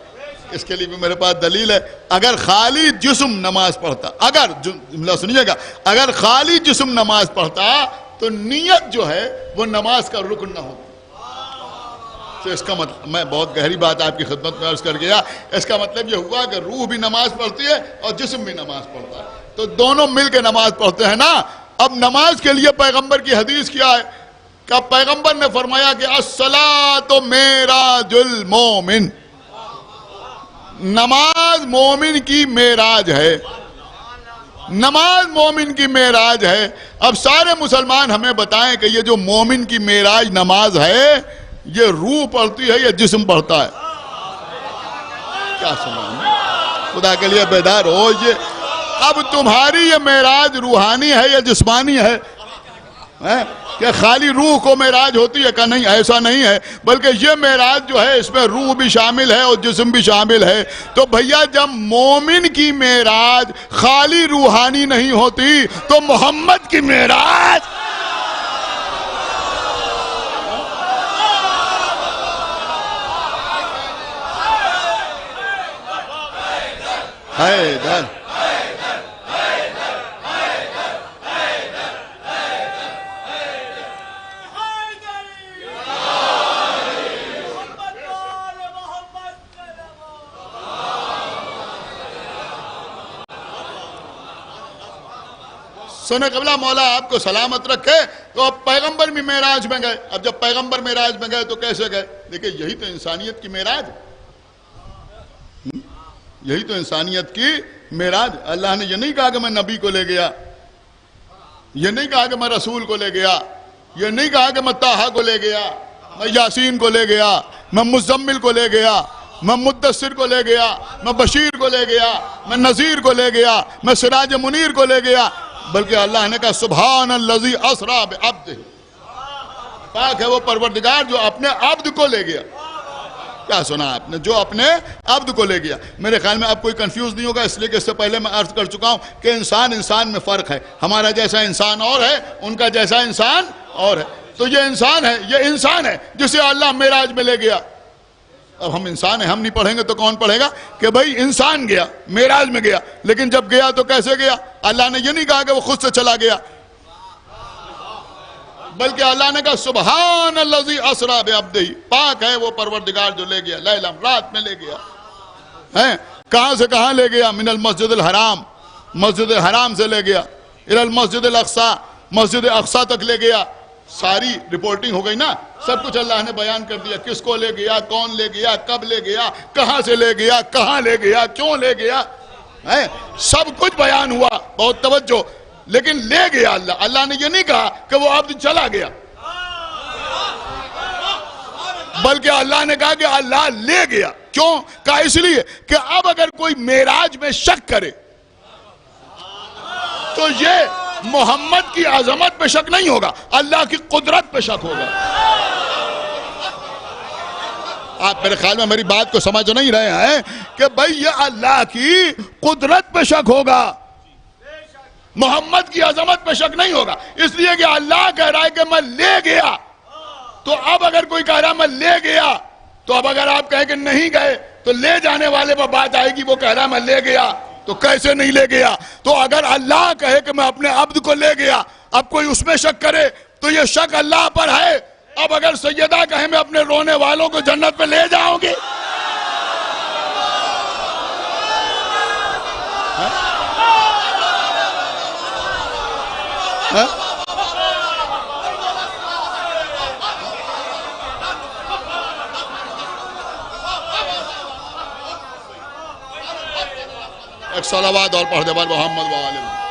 اس کے لیے بھی میرے پاس دلیل ہے. اگر خالی جسم نماز پڑھتا, اگر جملہ سنیے گا, اگر خالی جسم نماز پڑھتا تو نیت جو ہے وہ نماز کا رکن نہ ہوتی. تو اس کا مطلب, میں بہت گہری بات آپ کی خدمت میں عرض کر گیا, اس کا مطلب یہ ہوا کہ روح بھی نماز پڑھتی ہے اور جسم بھی نماز پڑھتا ہے, تو دونوں مل کے نماز پڑھتے ہیں نا. اب نماز کے لیے پیغمبر کی حدیث کیا ہے کہ پیغمبر نے فرمایا کہ الصلاۃ معراج المومن, نماز مومن کی معراج ہے, نماز مومن کی معراج ہے. اب سارے مسلمان ہمیں بتائیں کہ یہ جو مومن کی معراج نماز ہے یہ روح پڑھتی ہے یا جسم پڑھتا ہے؟ کیا سنا خدا کے لیے بیدار ہو. یہ اب تمہاری یہ معراج روحانی ہے یا جسمانی ہے؟ کہ خالی روح کو معراج ہوتی ہے؟ کہ نہیں, ایسا نہیں ہے, بلکہ یہ معراج جو ہے اس میں روح بھی شامل ہے اور جسم بھی شامل ہے. تو بھیا جب مومن کی معراج خالی روحانی نہیں ہوتی تو محمد کی معراج حیدر. سنے قبلہ مولا آپ کو سلامت رکھے. تو اب پیغمبر بھی معراج میں گئے. اب جب پیغمبر معراج میں گئے تو کیسے گئے؟ دیکھیں یہی تو انسانیت کی معراج, یہی تو انسانیت کی معراج. اللہ نے یہ نہیں کہا کہ میں نبی کو لے گیا, یہ نہیں کہا کہ میں رسول کو لے گیا, یہ نہیں کہا کہ میں طٰہٰ کو لے گیا, میں یاسین کو لے گیا, میں مزمل کو لے گیا, میں مدثر کو لے گیا, میں بشیر کو لے گیا, میں نذیر کو لے گیا, میں سراج منیر کو لے گیا. بلکہ اللہ نے کہا سبحان الذی اسریٰ بعبدہ, پاک ہے وہ پروردگار جو اپنے عبد کو لے گیا. کیا سنا آپ نے؟ جو اپنے عبد کو لے گیا. میرے خیال میں اب کوئی کنفیوز نہیں ہوگا, اس لیے کہ اس سے پہلے میں عرض کر چکا ہوں کہ انسان میں فرق ہے. ہمارا جیسا انسان اور ہے, ان کا جیسا انسان اور ہے. تو یہ انسان ہے جسے اللہ معراج میں لے گیا. اب ہم انسان ہیں, ہم نہیں پڑھیں گے تو کون پڑھے گا کہ بھائی انسان گیا معراج میں گیا. لیکن جب گیا تو کیسے گیا؟ اللہ نے یہ نہیں کہا کہ وہ خود سے چلا گیا, بلکہ اللہ نے کہا سبحان الذی اسریٰ بعبدہ, پاک ہے وہ پروردگار جو لے گیا لیلا, رات میں لے گیا. کہاں سے کہاں لے گیا؟ من المسجد الحرام, مسجد الحرام سے لے گیا, الی المسجد الاقصی, مسجد اقصی تک لے گیا. ساری رپورٹنگ ہو گئی نا, سب کچھ اللہ نے بیان کر دیا, کس کو لے گیا, کون لے گیا, کب لے گیا, کہاں سے لے گیا, کہاں لے گیا, کیوں لے گیا, سب کچھ بیان ہوا. بہت توجہ. لیکن لے گیا اللہ نے یہ نہیں کہا کہ وہ عبد چلا گیا, بلکہ اللہ نے کہا کہ اللہ لے گیا. کیوں کہا؟ اس لیے کہ اب اگر کوئی معراج میں شک کرے تو یہ محمد کی عظمت پہ شک نہیں ہوگا, اللہ کی قدرت پہ شک ہوگا. آپ میرے خیال میں میری بات کو سمجھ نہیں رہے ہیں کہ بھئی یہ اللہ کی قدرت پہ شک ہوگا, محمد کی عظمت پہ شک نہیں ہوگا. اس لیے کہ اللہ کہہ رہا ہے کہ میں لے گیا, تو اب اگر کوئی کہہ رہا میں لے گیا, تو اب اگر آپ کہیں کہ نہیں گئے تو لے جانے والے پر بات آئے گی. وہ کہہ رہا میں لے گیا تو کیسے نہیں لے گیا؟ تو اگر اللہ کہے کہ میں اپنے عبد کو لے گیا, اب کوئی اس میں شک کرے تو یہ شک اللہ پر ہے. اب اگر سیدہ کہے میں اپنے رونے والوں کو جنت پہ لے جاؤں گی, ایک صلوات اور پڑھ دے بار محمد و آل محمد.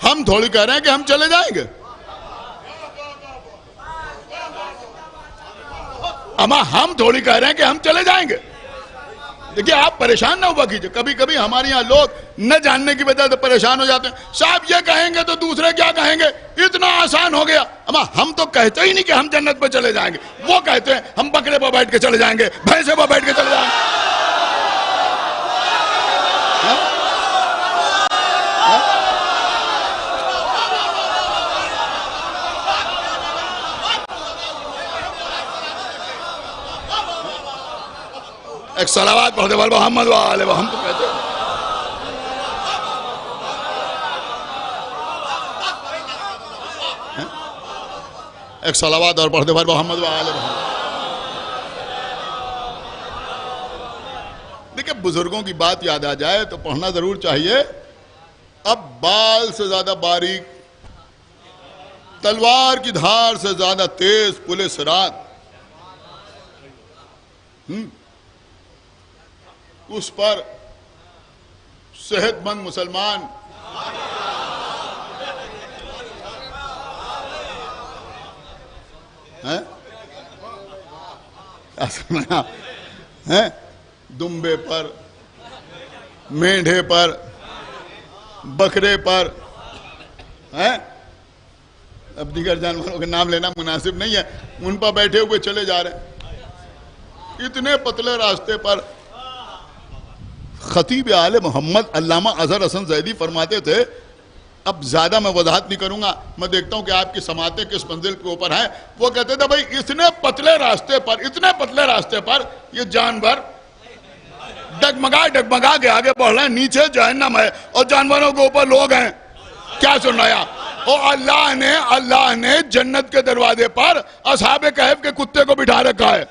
ہم تھوڑی کہہ رہے ہیں کہ ہم چلے جائیں گے, اما ہم تھوڑی کہہ رہے ہیں کہ ہم چلے جائیں گے. دیکھیں آپ پریشان نہ ہوا کیجئے. کبھی کبھی ہمارے یہاں لوگ نہ جاننے کی وجہ سے پریشان ہو جاتے ہیں. صاحب یہ کہیں گے تو دوسرے کیا کہیں گے, اتنا آسان ہو گیا. اما ہم تو کہتے ہی نہیں کہ ہم جنت پہ چلے جائیں گے. وہ کہتے ہیں ہم بکرے پہ بیٹھ کے چلے جائیں گے, بھینسے پہ بیٹھ کے چلے جائیں گے. ایک صلوات پڑھتے والے محمد والے محمد کہتے ہیں. ایک صلوات اور پڑھتے والے محمد والے محمد. دیکھیں بزرگوں کی بات یاد آ جائے تو پڑھنا ضرور چاہیے. اب بال سے زیادہ باریک، تلوار کی دھار سے زیادہ تیز پل صراط، اس پر صحت مند مسلمان دمبے پر، مینڈھے پر، بکرے پر، اب دیگر جانوروں کے نام لینا مناسب نہیں ہے، ان پر بیٹھے ہوئے چلے جا رہے ہیں اتنے پتلے راستے پر. خطیب آل محمد علامہ اظہر حسن زیدی فرماتے تھے، اب زیادہ میں وضاحت نہیں کروں گا، میں دیکھتا ہوں کہ آپ کی سماعتیں کس منزل کے اوپر ہیں. وہ کہتے تھے بھائی اتنے پتلے راستے پر یہ جانور ڈگمگا کے آگے بڑھ رہے ہیں، نیچے جہنم ہے اور جانوروں کے اوپر لوگ ہیں. کیا سنایا؟ اور اللہ نے جنت کے دروازے پر اصحاب کہف کے کتے کو بٹھا رکھا ہے.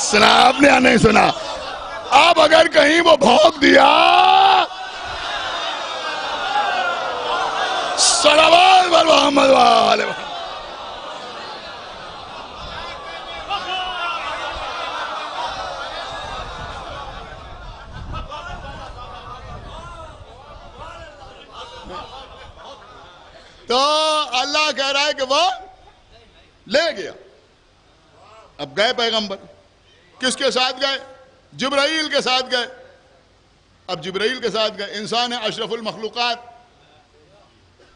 سنا آپ نے یا نہیں سنا؟ اب اگر کہیں وہ بھونک دیا صلوات بر محمد والے محمد. تو اللہ کہہ رہا ہے کہ وہ لے گیا. اب گئے پیغمبر، کس کے ساتھ گئے؟ جبرائیل کے ساتھ گئے. اب جبرائیل کے ساتھ گئے، انسان ہے اشرف المخلوقات،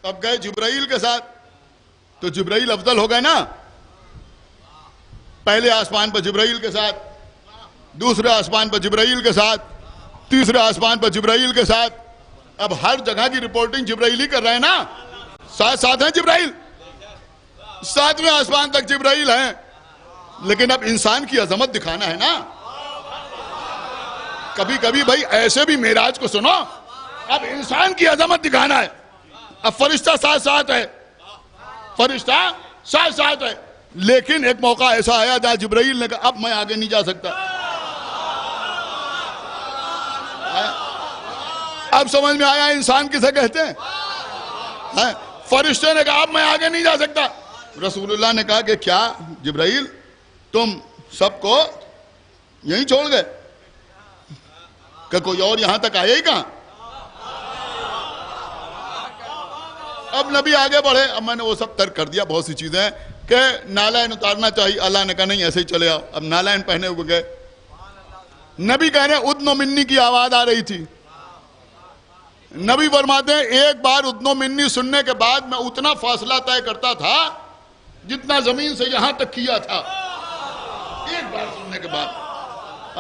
اب گئے جبرائیل کے ساتھ. تو جبرائیل افضل ہو گئے نا. پہلے آسمان پر جبرائیل کے ساتھ، دوسرے آسمان پر جبرائیل کے ساتھ، تیسرے آسمان پر جبرائیل کے ساتھ. اب ہر جگہ کی رپورٹنگ جبرائیل ہی کر رہے ہیں نا. ساتھ ہیں جبرائیل، ساتویں آسمان تک جبرائیل ہیں. لیکن اب انسان کی عظمت دکھانا ہے نا. کبھی کبھی بھائی ایسے بھی معراج کو سنو. اب انسان کی عظمت دکھانا ہے. اب فرشتہ ساتھ ہے، فرشتہ ساتھ ہے. لیکن ایک موقع ایسا آیا جہاں جبرائیل نے کہا اب میں آگے نہیں جا سکتا. اب سمجھ میں آیا انسان کسے کہتے ہیں؟ فرشتے نے کہا اب میں آگے نہیں جا سکتا. رسول اللہ نے کہا کہ کیا جبرائیل تم سب کو یہیں چھوڑ گئے کہ کوئی اور یہاں تک آیا ہی کہاں؟ اب نبی آگے بڑھے. اب میں نے وہ سب ترک کر دیا، بہت سی چیزیں کہ نالائن اتارنا چاہیے. اللہ نے کہا نہیں ایسے ہی چلے آؤ. اب نالائن پہنے ہوئے گئے. نبی کہہ رہے ادن و منی کی آواز آ رہی تھی. نبی فرماتے ہیں ایک بار ادن و منی سننے کے بعد میں اتنا فاصلہ طے کرتا تھا جتنا زمین سے یہاں تک کیا تھا. ایک بار سننے کے بعد.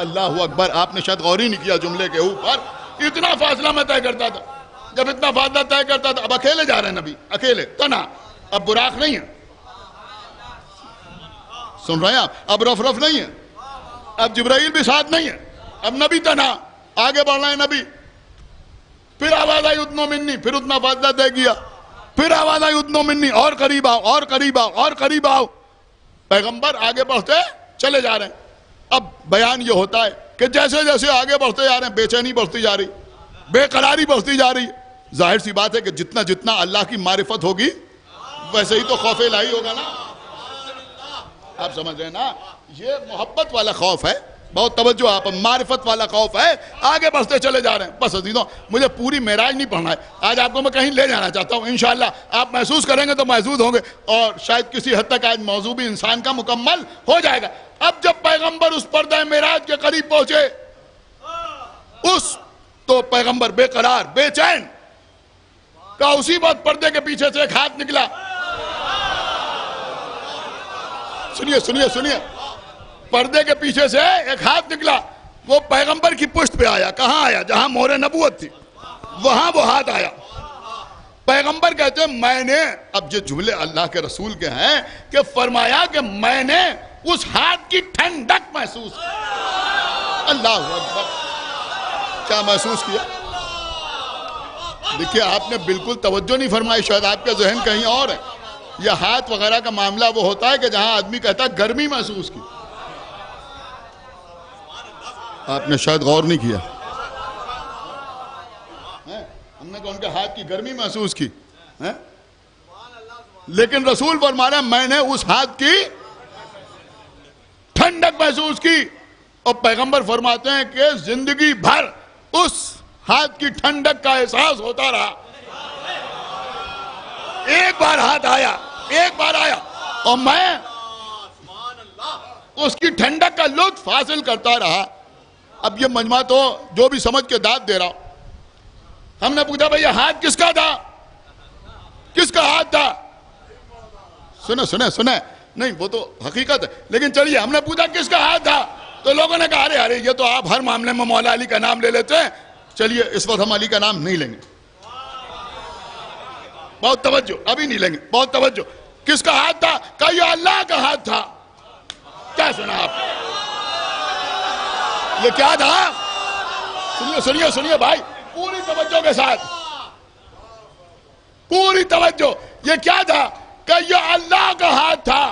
اللہ اکبر. آپ نے شاید غور ہی نہیں کیا جملے کے اوپر. اتنا فاصلہ میں طے کرتا تھا. جب اتنا فاصلہ طے کرتا تھا، اب اکیلے جا رہے ہیں نبی، اکیلے تنہا. اب براق نہیں ہے، سن رہے ہیں آپ؟ اب رف نہیں ہے، اب جبرائیل بھی ساتھ نہیں ہے، اب نبی تنہا آگے بڑھ رہے ہیں نبی. پھر آواز آئی ادن و منی، پھر اتنا فاصلہ طے کیا. پھر آواز آئی ادن و منی، اور قریب آؤ، اور قریب آؤ، اور قریب آؤ. پیغمبر آگے بڑھتے چلے جا رہے ہیں. اب بیان یہ ہوتا ہے کہ جیسے جیسے آگے بڑھتے جا رہے ہیں، بے چینی بڑھتی جا رہی، بے قراری بڑھتی جا رہی. ظاہر سی بات ہے کہ جتنا اللہ کی معرفت ہوگی ویسے ہی تو خوف الہی ہوگا نا. آپ سمجھ رہے ہیں نا؟ یہ محبت والا خوف ہے. بہت توجہ آپ، معرفت والا خوف ہے. آگے بڑھتے چلے جا رہے ہیں. بس عزیزوں مجھے پوری معراج نہیں پڑھنا ہے آج. آپ کو میں کہیں لے جانا چاہتا ہوں. انشاءاللہ آپ محسوس کریں گے تو محسوس ہوں گے، اور شاید کسی حد تک آج موضوع بھی انسان کا مکمل ہو جائے گا. اب جب پیغمبر اس پردہ معراج کے قریب پہنچے، تو پیغمبر بے قرار، بے چین کا. اسی وقت پردے کے پیچھے سے ایک ہاتھ نکلا. سنیے پردے کے پیچھے سے ایک ہاتھ نکلا. وہ پیغمبر کی پشت پہ آیا. کہاں آیا؟ جہاں مہر نبوت تھی وہاں وہ ہاتھ آیا. پیغمبر کہتے ہیں میں نے، اب یہ جملے اللہ کے رسول کے ہیں کہ فرمایا کہ میں نے اس ہاتھ کی ٹھنڈک محسوس کی. اللہ اکبر. کیا محسوس کیا؟ دیکھیے آپ نے بالکل توجہ نہیں فرمائی، شاید آپ کا ذہن کہیں اور ہے. یہ ہاتھ وغیرہ کا معاملہ وہ ہوتا ہے کہ جہاں آدمی کہتا ہے گرمی محسوس کی. آپ نے شاید غور نہیں کیا. ہم نے کہا ان کے ہاتھ کی گرمی محسوس کی، لیکن رسول فرما رہے ہیں میں نے اس ہاتھ کی ٹھنڈک محسوس کی. اور پیغمبر فرماتے ہیں کہ زندگی بھر اس ہاتھ کی ٹھنڈک کا احساس ہوتا رہا. ایک بار ہاتھ آیا، ایک بار آیا اور میں اس کی ٹھنڈک کا لطف حاصل کرتا رہا. اب یہ مجمع تو جو بھی سمجھ کے داد دے رہا ہوں. ہم نے پوچھا بھئی یہ ہاتھ کس کا تھا؟ کس کا ہاتھ تھا؟ سنیں نہیں وہ تو حقیقت ہے، لیکن چلیے ہم نے پوچھا کس کا ہاتھ تھا تو لوگوں نے کہا ارے یہ تو آپ ہر معاملے میں مولا علی کا نام لے لیتے ہیں. چلیے اس وقت ہم علی کا نام نہیں لیں گے. بہت توجہ، ابھی نہیں لیں گے، بہت توجہ. کس کا ہاتھ تھا؟ کہا یہ اللہ کا ہاتھ تھا. کیا سنا آپ؟ یہ کیا تھا؟ سنیے بھائی پوری توجہ کے ساتھ، پوری توجہ. یہ کیا تھا؟ کہ یہ اللہ کا ہاتھ تھا.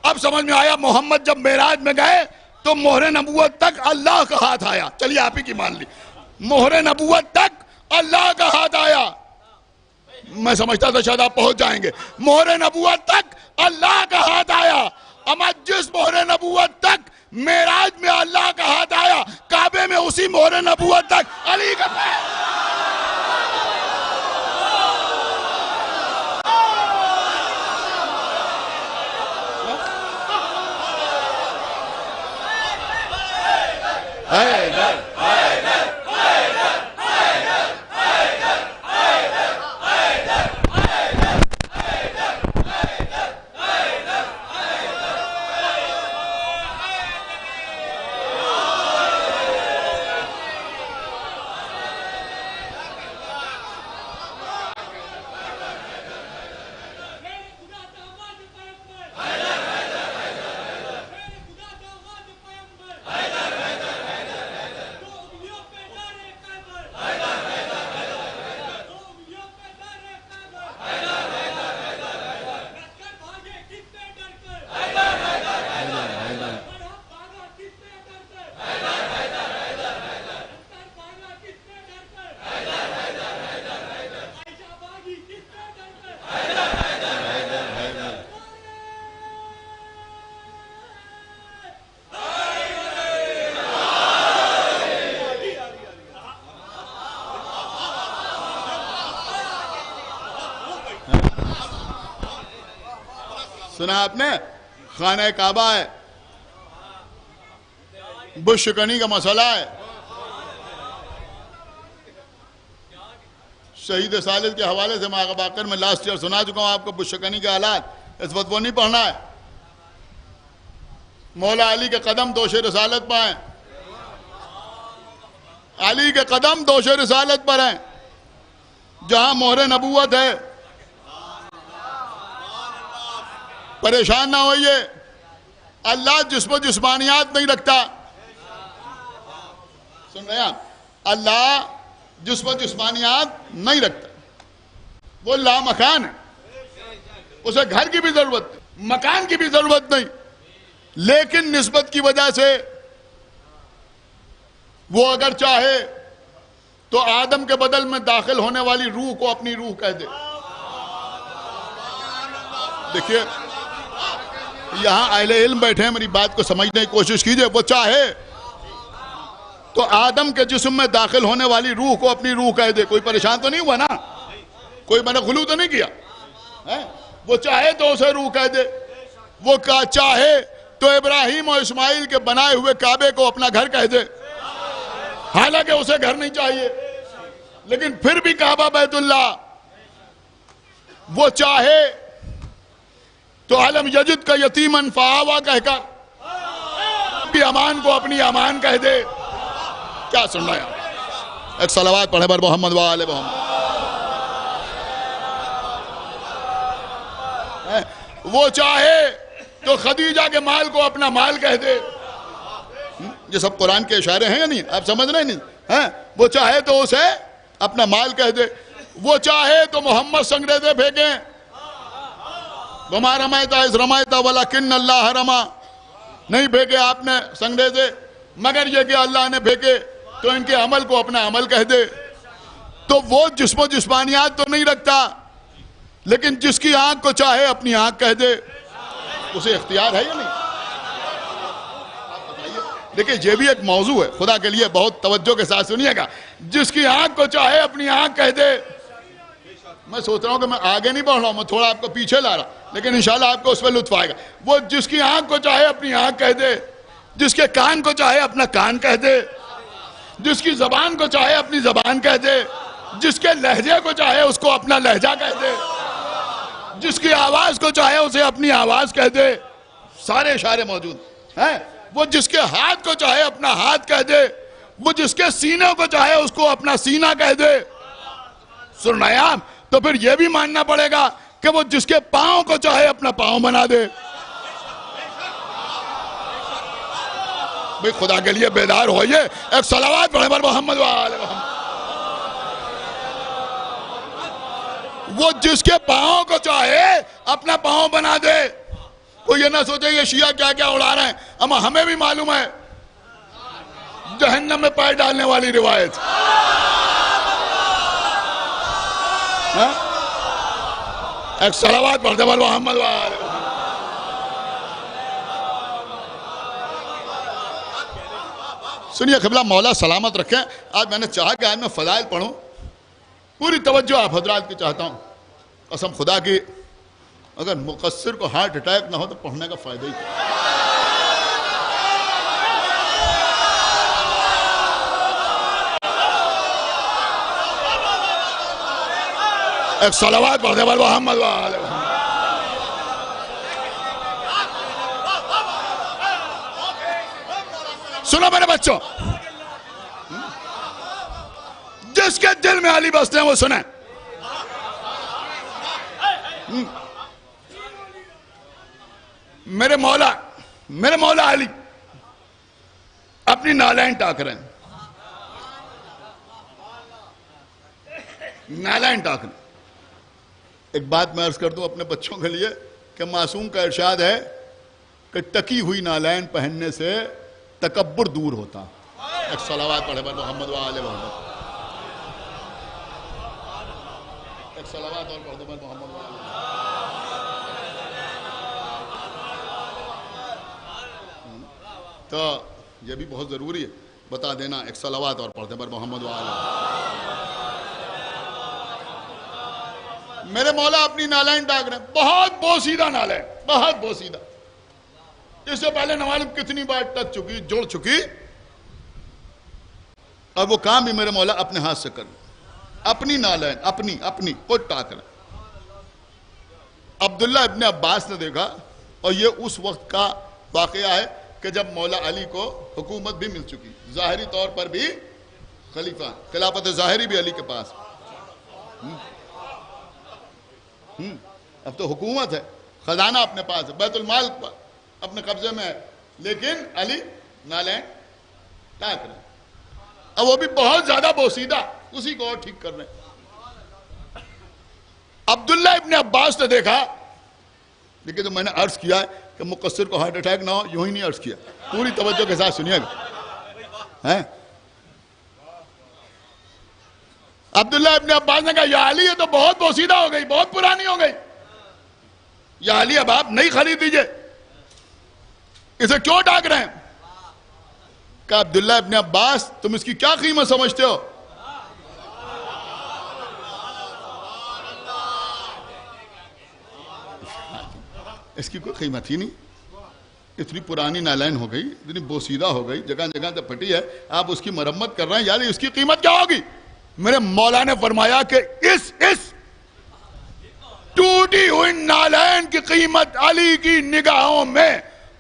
اب سمجھ میں آیا. محمد جب معراج میں گئے تو مہر نبوت تک اللہ کا ہاتھ آیا. چلیے آپ ہی کی مان لی. مہر نبوت تک اللہ کا ہاتھ آیا. میں سمجھتا تھا شاید آپ پہنچ جائیں گے. مہر نبوت تک اللہ کا ہاتھ آیا. اما جس مہر نبوت تک معراج میں اللہ کا ہاتھ آیا، کعبے میں اسی مہر نبوت تک علی کا سنا آپ نے؟ خانہ کعبہ ہے، بت شکنی کا مسئلہ ہے. شہید ثالث کے حوالے سے باقر میں لاسٹ ایئر سنا چکا ہوں آپ کو بت شکنی کے حالات. اس وقت وہ نہیں پڑھنا ہے. مولا علی کے قدم دوش رسالت پر ہیں. علی کے قدم دوش رسالت پر ہیں. جہاں مہر نبوت ہے. پریشان نہ ہوئیے. اللہ جسم و جسمانیات نہیں رکھتا. سن رہے ہیں؟ اللہ جسم و جسمانیات نہیں رکھتا. وہ لامکان ہے. اسے گھر کی بھی ضرورت نہیں، مکان کی بھی ضرورت نہیں، لیکن نسبت کی وجہ سے وہ اگر چاہے تو آدم کے بدل میں داخل ہونے والی روح کو اپنی روح کہہ دے. دیکھیے یہاں اہل علم بیٹھے ہیں، میری بات کو سمجھنے کی کوشش کیجئے. وہ چاہے تو آدم کے جسم میں داخل ہونے والی روح کو اپنی روح کہہ دے. کوئی پریشان تو نہیں ہوا نا؟ کوئی میں نے غلو تو نہیں کیا؟ وہ چاہے تو اسے روح کہہ دے. وہ چاہے تو ابراہیم اور اسماعیل کے بنائے ہوئے کعبے کو اپنا گھر کہہ دے، حالانکہ اسے گھر نہیں چاہیے، لیکن پھر بھی کعبہ بیت اللہ. وہ چاہے تو علم یجد کا یتیمن فآوا کہہ کر اپنی امان کو اپنی امان کہہ دے. کیا سن رہا ہے؟ ایک صلوات پڑھے بر محمد و آل محمد. وہ چاہے تو خدیجہ کے مال کو اپنا مال کہہ دے. یہ سب قرآن کے اشارے ہیں یا نہیں؟ آپ سمجھ رہے نہیں؟ وہ چاہے تو اسے اپنا مال کہہ دے. وہ چاہے تو محمد سنگریزے پھینکیں. وما رمیت اذ رمیت ولکن اللہ رما. نہیں پھینکے آپ نے سنگریزے مگر یہ کہ اللہ نے پھینکے. تو ان کے عمل کو اپنا عمل کہہ دے. تو وہ جسم و جسمانیات تو نہیں رکھتا، لیکن جس کی آنکھ کو چاہے اپنی آنکھ کہہ دے. اسے اختیار ہے یا نہیں؟ دیکھیں یہ بھی ایک موضوع ہے، خدا کے لیے بہت توجہ کے ساتھ سنیے گا. جس کی آنکھ کو چاہے اپنی آنکھ کہہ دے. میں سوچ رہا ہوں کہ میں آگے نہیں بڑھ رہا ہوں، میں تھوڑا آپ کو پیچھے لا رہا، لیکن انشاءاللہ آپ کو اس پہ لطف آئے گا. وہ جس کی آنکھ کو چاہے اپنی آنکھ کہہ دے، جس کے کان کو چاہے اپنا کان کہہ دے، جس کی زبان کو چاہے اپنی زبان کہہ دے، جس کے لہجے کو چاہے اس کو اپنا لہجہ کہہ دے، جس کی آواز کو چاہے اسے اپنی آواز کہہ دے. سارے اشارے موجود ہیں. وہ جس کے ہاتھ کو چاہے اپنا ہاتھ کہہ دے، وہ جس کے سینے کو چاہے اس کو اپنا سینہ کہہ دے. سرنیام تو پھر یہ بھی ماننا پڑے گا کہ وہ جس کے پاؤں کو چاہے اپنا پاؤں بنا دے. بھئی خدا کے لیے بیدار ہوئیے. ایک صلوات پڑھیں بر محمد وآل محمد. وہ جس کے پاؤں کو چاہے اپنا پاؤں بنا دے. کوئی یہ نہ سوچے یہ شیعہ کیا کیا اڑا رہے ہیں، اما ہمیں بھی معلوم ہے جہنم میں پیر ڈالنے والی روایت. ایک صلوات پڑھتے بر محمد وآل محمد. سنیے قبلہ مولا سلامت رکھیں. آج میں نے چاہا کہ آج میں فضائل پڑھوں. پوری توجہ آپ حضرات کی چاہتا ہوں. قسم خدا کی اگر مقصر کو ہارٹ اٹیک نہ ہو تو پڑھنے کا فائدہ ہی. ایک صلوات پڑھتے بر محمد وآل محمد. سنو میرے بچوں، جس کے دل میں علی بستے ہیں وہ سنیں. میرے مولا علی اپنی نالین ٹاک رہے ہیں. نالین ٹاک رہے ہیں. ایک بات میں عرض کر دوں اپنے بچوں کے لیے کہ معصوم کا ارشاد ہے کہ ٹکی ہوئی نالین پہننے سے تکبر دور ہوتا. ایک صلوات پڑھے بر محمد وآل محمد. ایک صلوات اور پڑھے بر محمد وآل محمد. تو یہ بھی بہت ضروری ہے بتا دینا. ایک صلوات اور پڑھتے بر محمد وآل محمد. میرے مولا اپنی نالین ٹاک رہے ہیں. بہت بوسیدہ نالین، بہت بوسیدہ. اس سے پہلے نوالب کتنی بار ٹچ چکی، جڑ چکی، اور وہ کام بھی میرے مولا اپنے ہاتھ سے کر اپنی نالین اپنی خود ٹاک رہے. عبداللہ ابن عباس نے دیکھا، اور یہ اس وقت کا واقعہ ہے کہ جب مولا علی کو حکومت بھی مل چکی، ظاہری طور پر بھی خلیفہ، خلافت ظاہری بھی علی کے پاس. اب تو حکومت ہے، خزانہ اپنے پاس ہے، بیت المال اپنے قبضے میں ہے، لیکن علی نالین ٹاک رہے. اب وہ بھی بہت زیادہ بوسیدہ، اسی کو اور ٹھیک کر رہے ہیں. عبداللہ ابن عباس نے دیکھا، لیکن تو میں نے عرض کیا ہے کہ مقصر کو ہارٹ اٹیک نہ ہو، یوں ہی نہیں عرض کیا. پوری توجہ کے ساتھ سنیے گا. عبداللہ ابن عباس نے کہا یا علی یہ تو بہت بوسیدہ ہو گئی، بہت پرانی ہو گئی. یا علی اب آپ نہیں خرید دیجئے، اسے کیوں ٹاک رہے ہیں؟ کہا عبداللہ ابن عباس تم اس کی کیا قیمت سمجھتے ہو؟ اس کی کوئی قیمت ہی نہیں. اتنی پرانی نالین ہو گئی، اتنی بوسیدہ ہو گئی، جگہ جگہ سے پھٹی ہے، آپ اس کی مرمت کر رہے ہیں. یعنی اس کی قیمت کیا ہوگی؟ میرے مولا نے فرمایا کہ اس ٹوٹی ہوئی نالین کی قیمت علی کی نگاہوں میں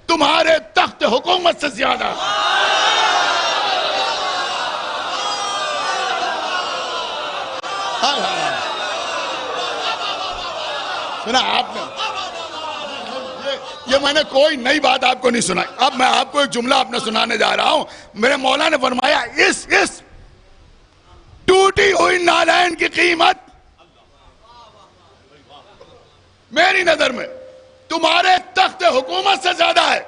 تمہارے تخت حکومت سے زیادہ. سنا آپ نے یہ میں نے کوئی نئی بات آپ کو نہیں سنائی. اب میں آپ کو ایک جملہ اپنا سنانے جا رہا ہوں. میرے مولا نے فرمایا اس ٹوٹی ہوئی نالین کی قیمت میری نظر میں تمہارے تخت حکومت سے زیادہ ہے.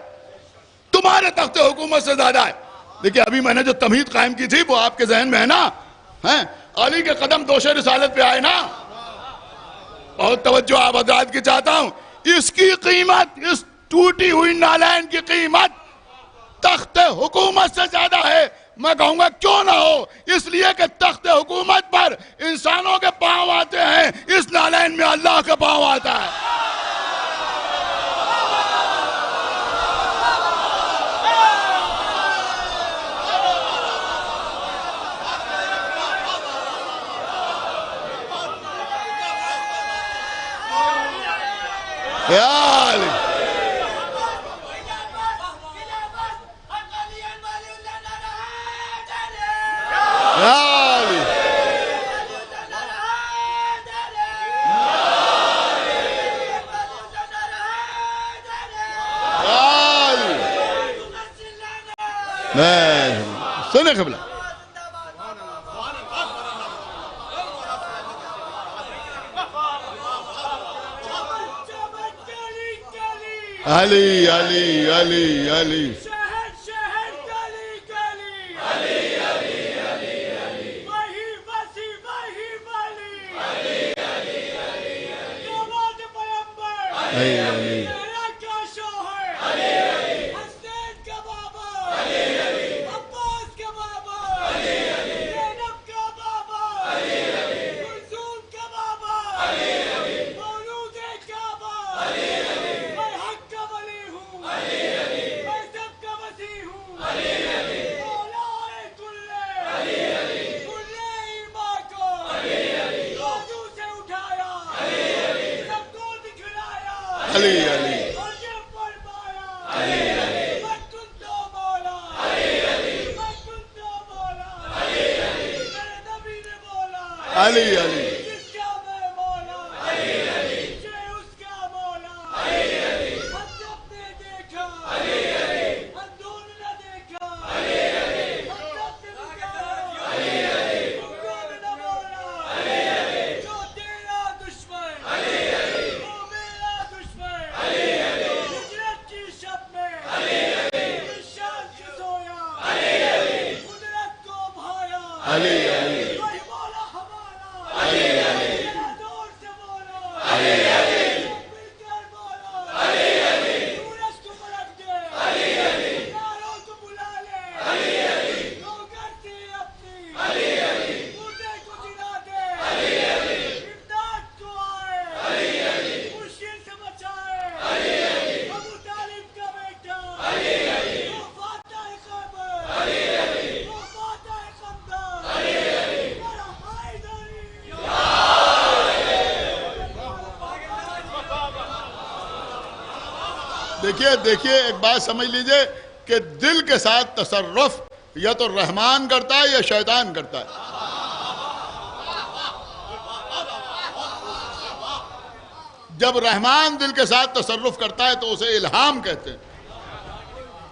تمہارے تخت حکومت سے زیادہ ہے. دیکھیں ابھی میں نے جو تمہید قائم کی تھی وہ آپ کے ذہن میں ہے نا. علی کے قدم دوش رسالت پہ آئے نا. بہت توجہ آپ حضرات کی چاہتا ہوں. اس کی قیمت, اس ٹوٹی ہوئی نالین کی قیمت تخت حکومت سے زیادہ ہے. میں کہوں گا کیوں نہ ہو, اس لیے کہ تخت حکومت پر انسانوں کے پاؤں آتے ہیں, اس نالین میں اللہ کا پاؤں آتا ہے. یا علی سنے قبلہ. علی علی علی علی علی علی دیکھیے ایک بات سمجھ لیجئے کہ دل کے ساتھ تصرف یا تو رحمان کرتا ہے یا شیطان کرتا ہے. جب رحمان دل کے ساتھ تصرف کرتا ہے تو اسے الہام کہتے ہیں,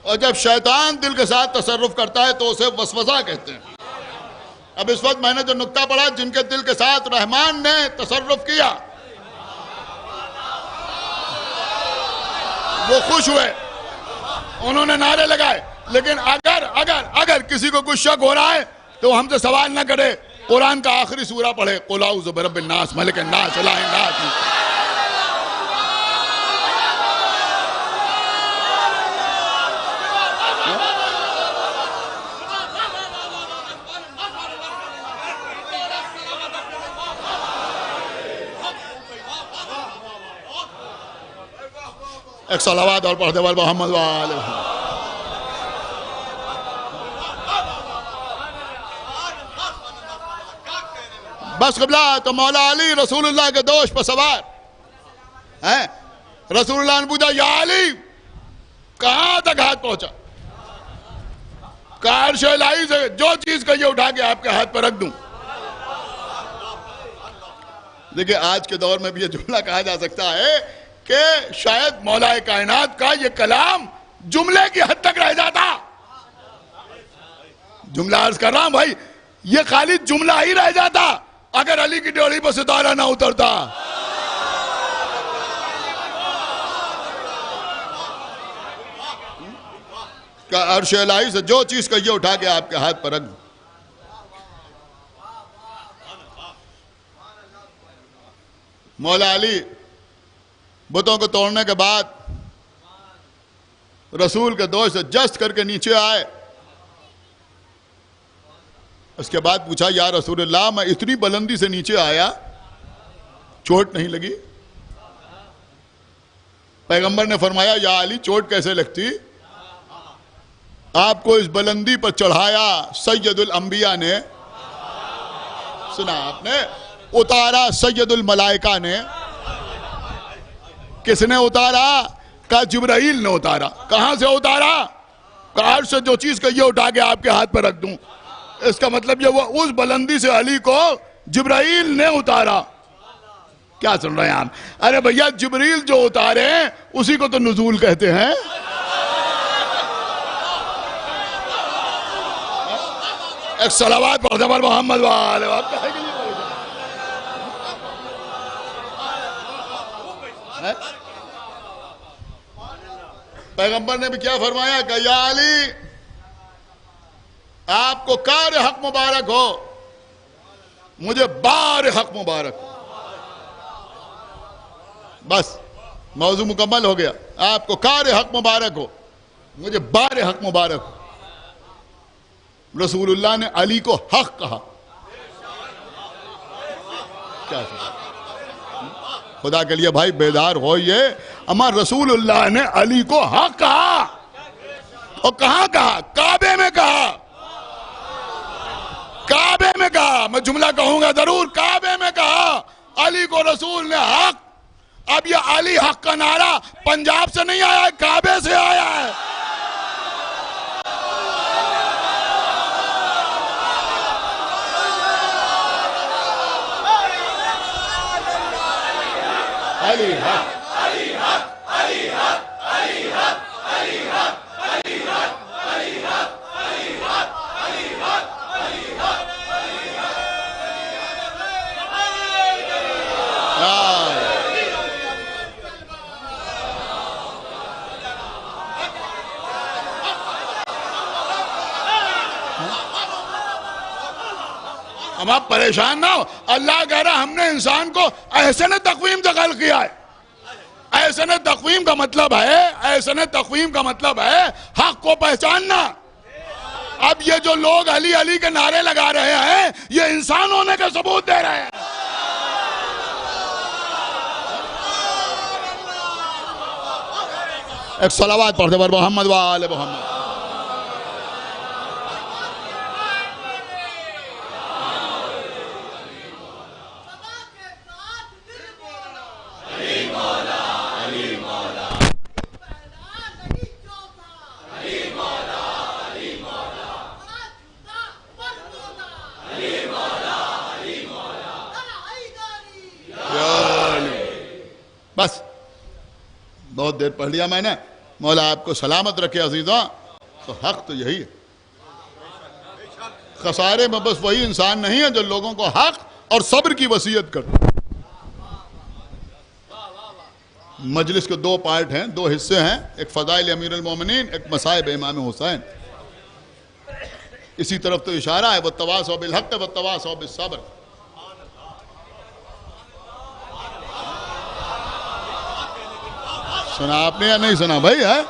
اور جب شیطان دل کے ساتھ تصرف کرتا ہے تو اسے وسوسہ کہتے ہیں. اب اس وقت میں نے جو نقطہ پڑھا, جن کے دل کے ساتھ رحمان نے تصرف کیا وہ خوش ہوئے, انہوں نے نعرے لگائے. لیکن اگر کسی کو کچھ شک ہو رہا ہے تو ہم سے سوال نہ کرے, قرآن کا آخری سورہ پڑھے, قل اعوذ برب الناس ملک الناس الہ الناس. ایک صلوات اور پڑھتے والے محمد وآلہ. بس قبلہ تو مولا علی رسول اللہ کے دوش پر سوار ہیں. رسول اللہ نے پوچھا یا علی کہاں تک ہاتھ پہنچا؟ کہا عرش الہی سے جو چیز کہیے اٹھا کے آپ کے ہاتھ پر رکھ دوں. دیکھیں آج کے دور میں بھی یہ جملہ کہا جا سکتا ہے کہ شاید مولا کائنات کا یہ کلام جملے کی حد تک رہ جاتا. جملہ عرض کر رہا ہوں بھائی، یہ خالی جملہ ہی رہ جاتا اگر علی کی ڈیوڑی پر ستارہ نہ اترتا. کہ عرش الہی سے جو چیز کہیے اٹھا کے آپ کے ہاتھ پر رکھ دوں. مولا علی بتوں کو توڑنے کے بعد رسول کے دوست سے جست کر کے نیچے آئے. اس کے بعد پوچھا یا رسول اللہ میں اتنی بلندی سے نیچے آیا چوٹ نہیں لگی؟ پیغمبر نے فرمایا یا علی چوٹ کیسے لگتی؟ آپ کو اس بلندی پر چڑھایا سید الانبیاء نے. سنا آپ نے؟ اتارا سید الملائکہ نے. کس نے اتارا؟ کہا جبرائیل نے اتارا. کہاں سے اتارا؟ کہا عرش سے جو چیز کہیے اٹھا کے آپ کے ہاتھ پر رکھ دوں. اس کا مطلب یہ وہ اس بلندی سے علی کو جبرائیل نے اتارا. کیا سن رہے ہیں آپ؟ ارے بھیا جبریل جو اتارے اسی کو تو نزول کہتے ہیں. ایک صلوات پڑھ دے محمد والے. پیغمبر نے بھی کیا فرمایا کہ یا علی آپ کو کار حق مبارک ہو، مجھے بار حق مبارک ہو. بس موضوع مکمل ہو گیا. آپ کو کار حق مبارک ہو، مجھے بار حق مبارک ہو. رسول اللہ نے علی کو حق کہا. کیا خدا کے لیے بھائی بیدار ہوئیے. اما رسول اللہ نے علی کو حق کہا. اور کہاں کہا؟ کعبے میں کہا. کعبے میں کہا. میں جملہ کہوں گا ضرور. کعبے میں کہا علی کو رسول نے حق. اب یہ علی حق کا نعرہ پنجاب سے نہیں آیا ہے، کعبے سے آیا ہے. علی حق، علی حق، علی حق، علی حق، علی حق، علی حق، علی حق، علی حق، علی حق، علی حق. اب آپ پریشان نہ ہو. اللہ کہہ رہا ہم نے انسان کو احسن تقویم سے خلق کیا ہے. احسن تقویم کا مطلب ہے، احسن تقویم کا مطلب ہے حق کو پہچاننا. اب یہ جو لوگ علی علی کے نعرے لگا رہے ہیں یہ انسان ہونے کا ثبوت دے رہے ہیں. ایک صلوات پڑھتے پر محمد وآل محمد. بس بہت دیر پڑھ لیا میں نے. مولا آپ کو سلامت رکھے عزیزاں. تو حق تو یہی ہے. خسارے میں بس وہی انسان نہیں ہے جو لوگوں کو حق اور صبر کی وصیت کرتا. مجلس کے دو پارٹ ہیں، دو حصے ہیں. ایک فضائل امیر المومنین، ایک مصائب امام حسین. اسی طرف تو اشارہ ہے. وَالتَّوَاصَوْا بِالْحَقِّ وَالتَّوَاصَوْا بِالصَّبْرِ. سنا آپ نے یا نہیں سنا بھائی؟ ہے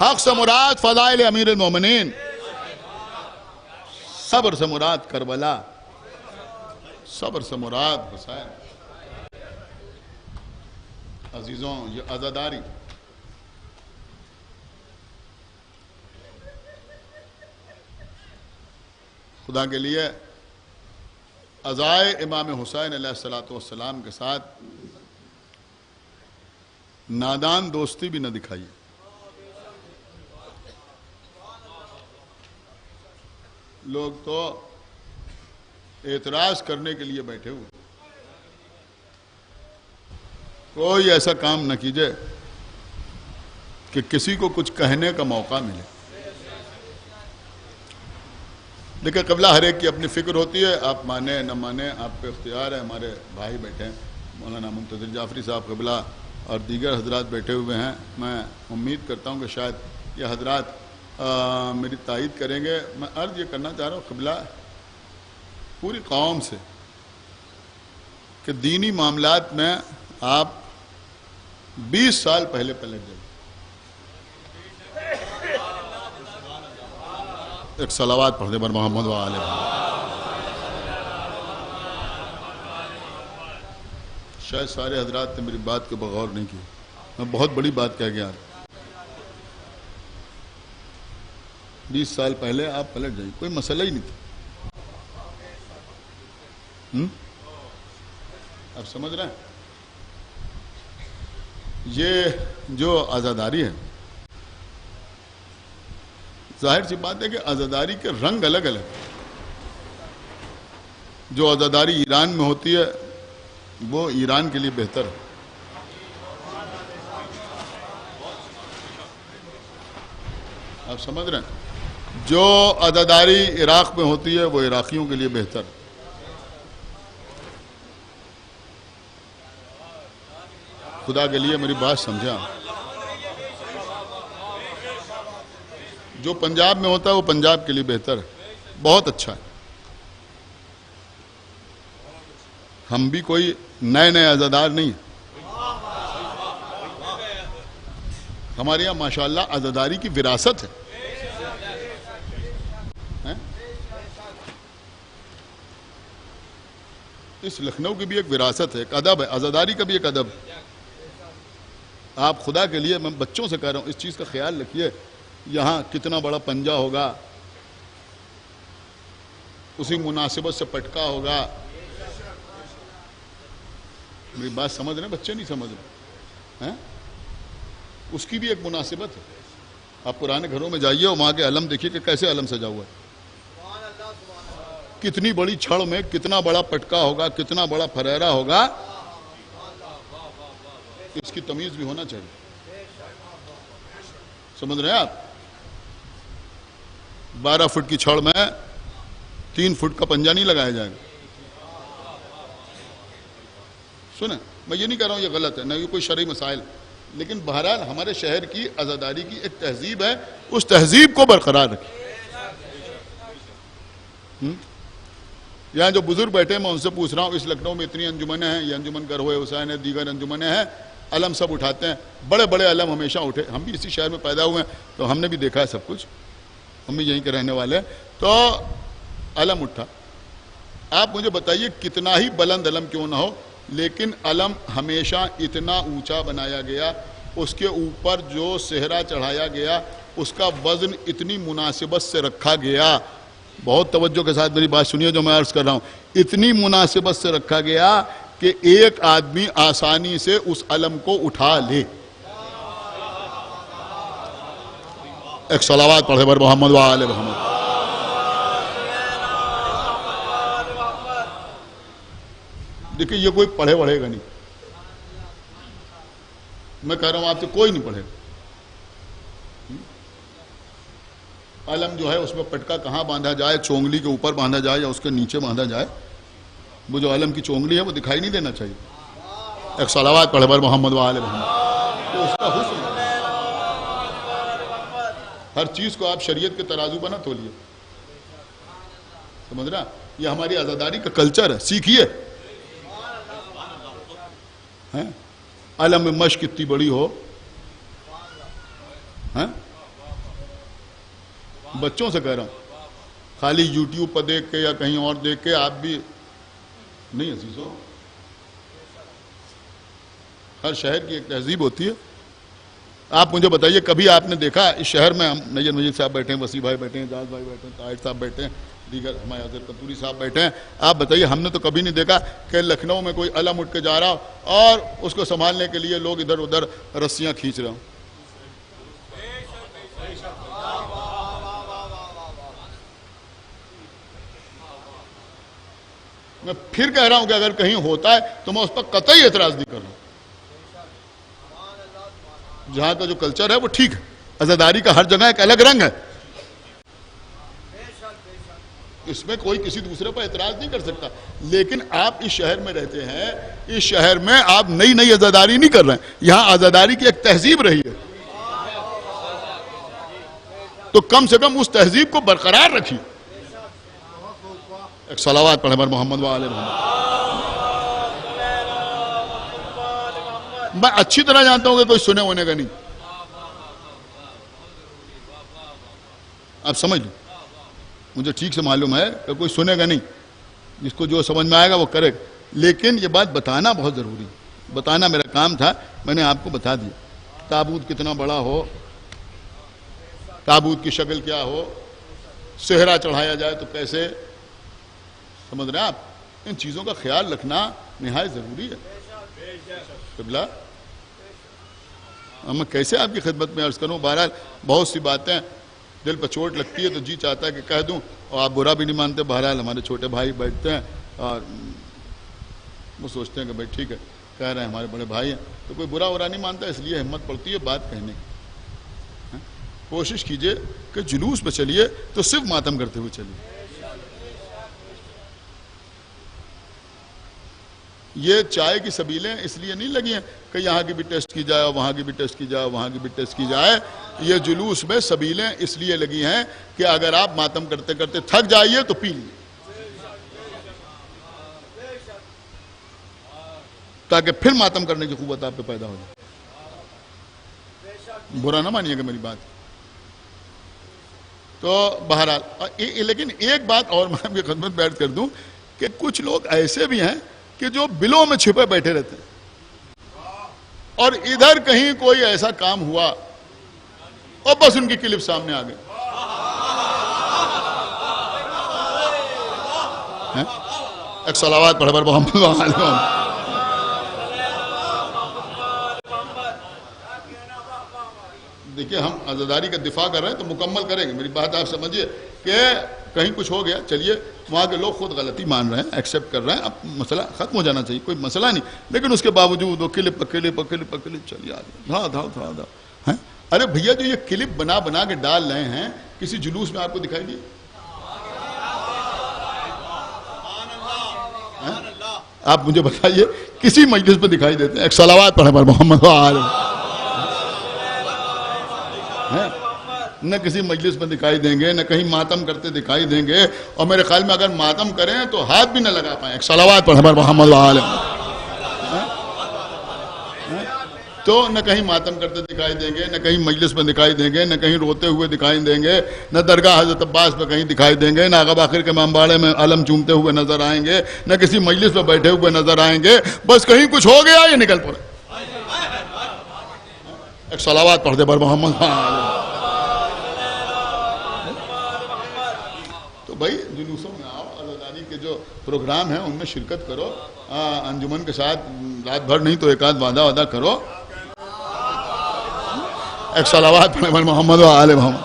حق سے مراد فضائل امیر المومنین، صبر سے مراد کربلا، صبر سے مراد حسین. عزیزوں یہ عزاداری خدا کے لیے عزائے امام حسین علیہ السلام کے ساتھ نادان دوستی بھی نہ دکھائیے. لوگ تو اعتراض کرنے کے لیے بیٹھے ہوئے. کوئی ایسا کام نہ کیجیے کہ کسی کو کچھ کہنے کا موقع ملے. دیکھیں قبلہ ہر ایک کی اپنی فکر ہوتی ہے، آپ مانیں نہ مانیں آپ پہ اختیار ہے. ہمارے بھائی بیٹھے ہیں مولانا منتظر جعفری صاحب قبلہ اور دیگر حضرات بیٹھے ہوئے ہیں. میں امید کرتا ہوں کہ شاید یہ حضرات میری تائید کریں گے. میں عرض یہ کرنا چاہ رہا ہوں قبلہ پوری قوم سے کہ دینی معاملات میں آپ 20 سال پہلے پلٹ جائیں. ایک صلوات پڑھ دے بر محمد و آل محمد. شاید سارے حضرات نے میری بات کے بغور نہیں کی. میں بہت بڑی بات کہہ گیا. 20 سال پہلے آپ پلٹ جائیں، کوئی مسئلہ ہی نہیں تھا. آپ سمجھ رہے ہیں؟ یہ جو عزاداری ہے، ظاہر سی بات ہے کہ عزاداری کے رنگ الگ الگ. جو عزاداری ایران میں ہوتی ہے وہ ایران کے لیے بہتر ہے. آپ سمجھ رہے ہیں؟ جو عزاداری عراق میں ہوتی ہے وہ عراقیوں کے لیے بہتر ہے. خدا کے لیے میری بات سمجھا. جو پنجاب میں ہوتا ہے وہ پنجاب کے لیے بہتر ہے، بہت اچھا ہے. ہم بھی کوئی نئے نئے عزادار نہیں ہیں. ہمارے یہاں ماشاءاللہ عزاداری کی وراثت ہے. اس لکھنؤ کی بھی ایک وراثت ہے، ایک ادب ہے. عزاداری کا بھی ایک ادب ہے. آپ خدا کے لیے میں بچوں سے کہہ رہا ہوں اس چیز کا خیال رکھیے. یہاں کتنا بڑا پنجہ ہوگا، اسی مناسبت سے پٹکا ہوگا. میری بات سمجھ رہے ہیں؟ بچے نہیں سمجھ رہے. اس کی بھی ایک مناسبت ہے. آپ پرانے گھروں میں جائیے اور وہاں کے علم دیکھیے کہ کیسے علم سجا ہوا ہے. کتنی بڑی چھڑ میں کتنا بڑا پٹکا ہوگا، کتنا بڑا فریرا ہوگا. اس کی تمیز بھی ہونا چاہیے. سمجھ رہے ہیں آپ؟ 12 فٹ کی چھڑ میں 3 فٹ کا پنجہ نہیں لگایا جائے گا. سنیں، میں یہ نہیں کہہ رہا ہوں یہ غلط ہے، نہ یہ کوئی شرعی مسائل، لیکن بہرحال ہمارے شہر کی عزاداری کی ایک تہذیب ہے، اس تہذیب کو برقرار رکھیں. یہاں جو بزرگ بیٹھے ہیں میں ان سے پوچھ رہا ہوں، اس لکھنؤ میں اتنی انجمنیں ہیں، یہ انجمن گروہ حسین ہے، دیگر انجمنیں ہیں، علم سب اٹھاتے ہیں. بڑے بڑے علم ہمیشہ اٹھے. ہم بھی اسی شہر میں پیدا ہوئے ہیں تو ہم نے بھی دیکھا ہے سب کچھ. ہم بھی یہیں کے رہنے والے ہیں. تو علم اٹھا. آپ مجھے بتائیے کتنا ہی بلند علم کیوں نہ ہو، لیکن علم ہمیشہ اتنا اونچا بنایا گیا، اس کے اوپر جو صحرا چڑھایا گیا اس کا وزن اتنی مناسبت سے رکھا گیا. بہت توجہ کے ساتھ میری بات سنیے جو میں عرض کر رہا ہوں. اتنی مناسبت سے رکھا گیا کہ ایک آدمی آسانی سے اس علم کو اٹھا لے. ایک صلوات پڑھے بر محمد و آل محمد. دیکھیں یہ کوئی پڑھے وڑھے گا نہیں. میں کہہ رہا ہوں آپ سے کوئی نہیں پڑھے. علم جو ہے اس میں پٹکا کہاں باندھا جائے، چونگلی کے اوپر باندھا جائے یا اس کے نیچے باندھا جائے، وہ جو علم کی چونگلی ہے وہ دکھائی نہیں دینا چاہیے. ایک صلوات پڑھے بر محمد و آل محمد. تو اس کا حسن ہے. ہر چیز کو آپ شریعت کے ترازو پر نہ تولیے. سمجھ رہا؟ یہ ہماری عزاداری کا کلچر ہے، سیکھیے. علم میں مشق اتنی بڑی ہو، بچوں سے کہہ رہا ہوں، خالی یوٹیوب پر دیکھ کے یا کہیں اور دیکھ کے آپ بھی نہیں. عزیزو، ہر شہر کی ایک تہذیب ہوتی ہے. آپ مجھے بتائیے کبھی آپ نے دیکھا اس شہر میں، ہم نیر مجید صاحب بیٹھے ہیں، وسیع بھائی بیٹھے ہیں، جاز بھائی بیٹھے ہیں، طاہر صاحب بیٹھے ہیں، دیگر ہمارے حضرت قطوری صاحب بیٹھے ہیں. آپ بتائیے ہم نے تو کبھی نہیں دیکھا کہ لکھنؤ میں کوئی علم اٹھ کے جا رہا اور اس کو سنبھالنے کے لیے لوگ ادھر ادھر رسیاں کھینچ رہے ہوں. میں پھر کہہ رہا ہوں کہ اگر کہیں ہوتا ہے تو میں اس پر قطعی اعتراض نہیں کر رہا ہوں. جہاں کا جو کلچر ہے وہ ٹھیک ہے، عزاداری کا ہر جگہ ایک الگ رنگ ہے، اس میں کوئی کسی دوسرے پر اعتراض نہیں کر سکتا، لیکن آپ اس شہر میں رہتے ہیں، اس شہر میں آپ نئی عزاداری نہیں کر رہے ہیں، یہاں عزاداری کی ایک تہذیب رہی ہے، تو کم سے کم اس تہذیب کو برقرار رکھیے. ایک صلوات پڑھیں بر محمد و آل محمد. میں اچھی طرح جانتا ہوں کہ کوئی سنے ہونے کا نہیں، آپ سمجھ لیں، مجھے ٹھیک سے معلوم ہے کہ کوئی سنے گا نہیں، جس کو جو سمجھ میں آئے گا وہ کرے گا، لیکن یہ بات بتانا بہت ضروری ہے. بتانا میرا کام تھا، میں نے آپ کو بتا دیا. تابوت کتنا بڑا ہو، تابوت کی شکل کیا ہو، صحرا چڑھایا جائے تو کیسے، سمجھ رہے ہیں آپ، ان چیزوں کا خیال رکھنا نہایت ضروری ہے. قبلہ میں کیسے آپ کی خدمت میں عرض کروں. بہرحال بہت سی باتیں دل پر چوٹ لگتی ہے تو جی چاہتا ہے کہ کہہ دوں، اور آپ برا بھی نہیں مانتے. بہرحال ہمارے چھوٹے بھائی بیٹھتے ہیں اور وہ سوچتے ہیں کہ بھائی ٹھیک ہے کہہ رہے ہیں، ہمارے بڑے بھائی ہیں، تو کوئی برا نہیں مانتا، اس لیے ہمت پڑتی ہے بات کہنے کی. کوشش کیجئے کہ جلوس میں چلیے تو صرف ماتم کرتے ہوئے چلیے. یہ چائے کی سبیلیں اس لیے نہیں لگی ہیں کہ یہاں کی بھی ٹیسٹ کی جائے، وہاں کی بھی ٹیسٹ کی جائے، وہاں کی بھی ٹیسٹ کی جائے. یہ جلوس میں سبیلیں اس لیے لگی ہیں کہ اگر آپ ماتم کرتے کرتے تھک جائیے تو پی لیے، تاکہ پھر ماتم کرنے کی قوت آپ پہ پیدا ہو جائے. برا نہ مانیے گا میری بات. تو بہرحال لیکن ایک بات اور میں آپ کی خدمت میں عرض کر دوں کہ کچھ لوگ ایسے بھی ہیں کہ جو بلوں میں چھپے بیٹھے رہتے ہیں، اور ادھر کہیں کوئی ایسا کام ہوا اور بس ان کی کلپ سامنے آ گئی. ایک صلوات پڑھ بر محمد و آل محمد. دیکھیے ہم عزاداری کا دفاع کر رہے ہیں تو مکمل کریں گے، میری بات آپ سمجھیے کہ کہیں کچھ ہو گیا، چلیے وہاں کے لوگ خود غلطی مان رہے ہیں، ایکسیپٹ کر رہے ہیں، اب مسئلہ ختم ہو جانا چاہیے، کوئی مسئلہ نہیں، لیکن اس کے باوجود وہ کلپ چلیے آگے دھا. ارے بھیا جو یہ کلپ بنا بنا کے ڈال رہے ہیں، کسی جلوس میں آپ کو دکھائی دی؟ آپ مجھے بتائیے کسی مجلس پہ دکھائی دیتے ہیں؟ ایک صلوات پڑھیں پر محمد و آل. نہ کسی مجلس میں دکھائی دیں گے، نہ کہیں ماتم کرتے دکھائی دیں گے، اور میرے خیال میں اگر ماتم کریں تو ہاتھ بھی نہ لگا پائیں. ایک صلوات پڑھیں پر محمد و آل. تو نہ کہیں ماتم کرتے دکھائی دیں گے، نہ کہیں مجلس میں دکھائی دیں گے، نہ کہیں روتے ہوئے دکھائی دیں گے، نہ درگاہ حضرت عباس پہ کہیں دکھائی دیں گے، نہ آغا باقر کے امباڑے میں علم چومتے ہوئے نظر آئیں گے، نہ کسی مجلس میں بیٹھے ہوئے نظر آئیں گے. بس کہیں کچھ ہو گیا یہ نکل پڑے. ایک صلوات پڑھ دے پر محمد. تو بھائی جلوسوں میں آؤ، عزاداری کے جو پروگرام ہیں ان میں شرکت کرو، انجمن کے ساتھ رات بھر نہیں تو ایک آدھ وعدہ کرو. ایک صلوات پڑھیں پر محمد و آل محمد.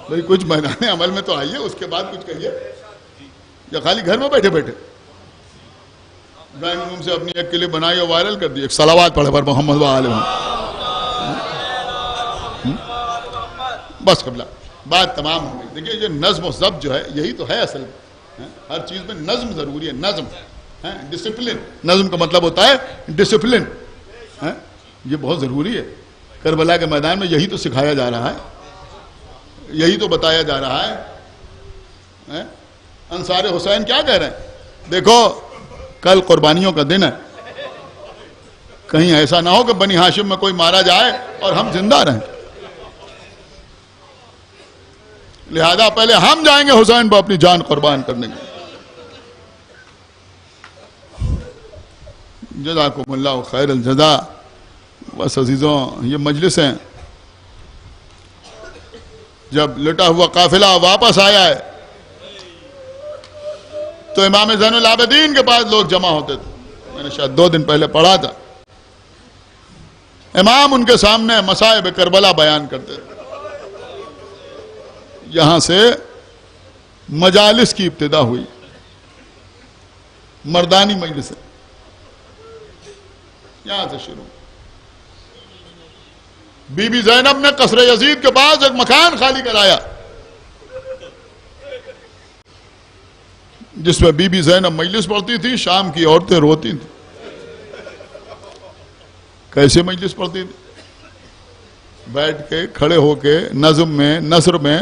بھائی کچھ میدان عمل میں تو آئیے، اس کے بعد کچھ کہیے، یا خالی گھر میں بیٹھے بیٹھے ڈرائنگ روم سے اپنی ایک کلپ بنائی اور وائرل کر دی. ایک صلوات پڑھیں پر محمد و آل محمد. بس قبلہ بات تمام ہو گئی. دیکھیے یہ نظم و ضبط جو ہے یہی تو ہے اصل میں. ہر چیز میں نظم ضروری ہے، نظم، ڈسپلن. نظم کا مطلب ہوتا ہے ڈسپلن. یہ بہت ضروری ہے. کربلا کے میدان میں یہی تو سکھایا جا رہا ہے، یہی تو بتایا جا رہا ہے. انصار حسین کیا کہہ رہے ہیں؟ دیکھو کل قربانیوں کا دن ہے، کہیں ایسا نہ ہو کہ بنی ہاشم میں کوئی مارا جائے اور ہم زندہ رہیں، لہذا پہلے ہم جائیں گے حسین پر اپنی جان قربان کرنے کے. جزاکم اللہ خیر الجزا. بس عزیزوں یہ مجلسیں جب لٹا ہوا قافلہ واپس آیا ہے تو امام زین العابدین کے پاس لوگ جمع ہوتے تھے. میں نے شاید 2 دن پہلے پڑھا تھا. امام ان کے سامنے مصائب کربلا بیان کرتے تھے. یہاں سے مجالس کی ابتدا ہوئی، مردانی مجلس. یہاں سے شروع. بی بی زینب نے قصر یزید کے پاس ایک مکان خالی کرایا جس میں بی بی زینب مجلس پڑھتی تھی. شام کی عورتیں روتی تھیں. کیسے مجلس پڑھتی تھی؟ بیٹھ کے, کھڑے ہو کے, نظم میں, نثر میں.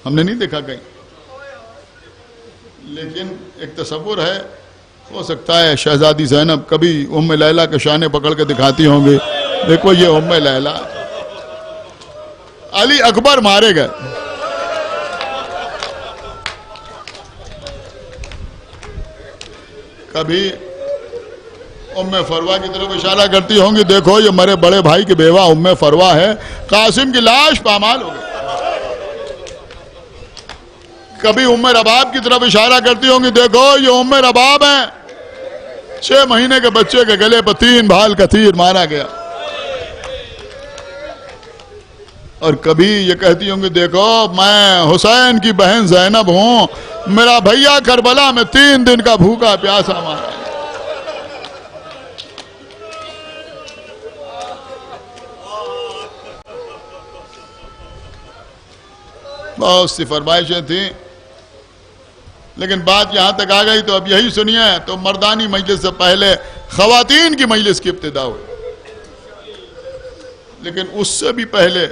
ہم نے نہیں دیکھا کہیں, لیکن ایک تصور ہے. ہو سکتا ہے شہزادی زینب کبھی ام لیلہ کے شانے پکڑ کے دکھاتی ہوں گے, دیکھو یہ ام لیلہ. علی اکبر مارے گئے. کبھی ام فروا کی طرف اشارہ کرتی ہوں گی, دیکھو یہ میرے بڑے بھائی کی بیوہ ام فروا ہے, قاسم کی لاش پامال ہو گئی. کبھی ام رباب کی طرف اشارہ کرتی ہوں گی, دیکھو یہ ام رباب ہیں, 6 مہینے کے بچے کے گلے پر 3 بھال کا تیر مارا گیا. اور کبھی یہ کہتی ہوں گی, دیکھو میں حسین کی بہن زینب ہوں, میرا بھیا کربلا میں 3 دن کا بھوکا پیاسا مارا. بہت سی فرمائشیں تھیں, لیکن بات یہاں تک آ گئی تو اب یہی سنیے. تو مردانی مجلس سے پہلے خواتین کی مجلس کی ابتدا ہوئی, لیکن اس سے بھی پہلے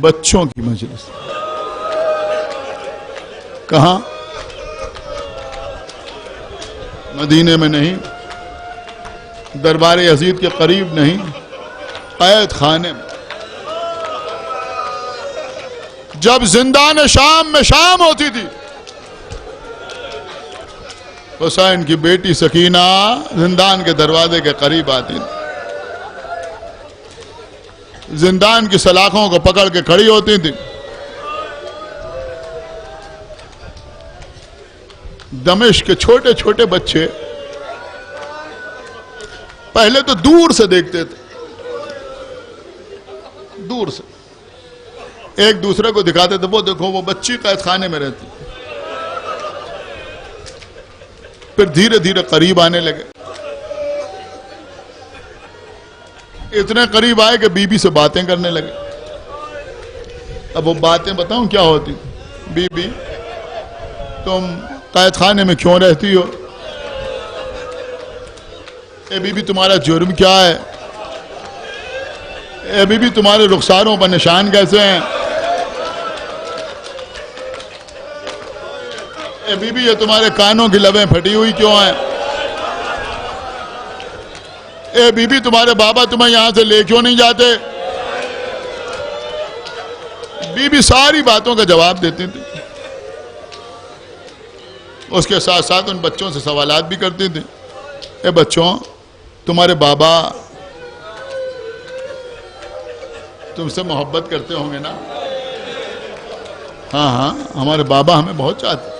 بچوں کی مجلس. کہاں؟ مدینے میں نہیں, دربار یزید کے قریب نہیں, قید خانے میں. جب زندان شام میں شام ہوتی تھی, حسین کی بیٹی سکینہ زندان کے دروازے کے قریب آتی تھی. زندان کی سلاخوں کو پکڑ کے کھڑی ہوتی تھی. دمشق کے چھوٹے چھوٹے بچے پہلے تو دور سے دیکھتے تھے, دور سے ایک دوسرے کو دکھاتے تھے, وہ دیکھو وہ بچی قید خانے میں رہتی. پھر دھیرے دھیرے قریب آنے لگے. اتنے قریب آئے کہ بی بی سے باتیں کرنے لگے. اب وہ باتیں بتاؤں کیا ہوتی؟ بی بی تم قید خانے میں کیوں رہتی ہو؟ اے بی بی تمہارا جرم کیا ہے؟ اے بی بی تمہارے رخساروں پر نشان کیسے ہیں؟ اے بی بی یہ تمہارے کانوں کی لبیں پھٹی ہوئی کیوں ہیں؟ اے بی بی تمہارے بابا تمہیں یہاں سے لے کیوں نہیں جاتے؟ بی بی ساری باتوں کا جواب دیتی تھی. اس کے ساتھ ساتھ ان بچوں سے سوالات بھی کرتی تھی. اے بچوں, تمہارے بابا تم سے محبت کرتے ہوں گے نا؟ ہاں ہاں, ہمارے بابا ہمیں بہت چاہتے.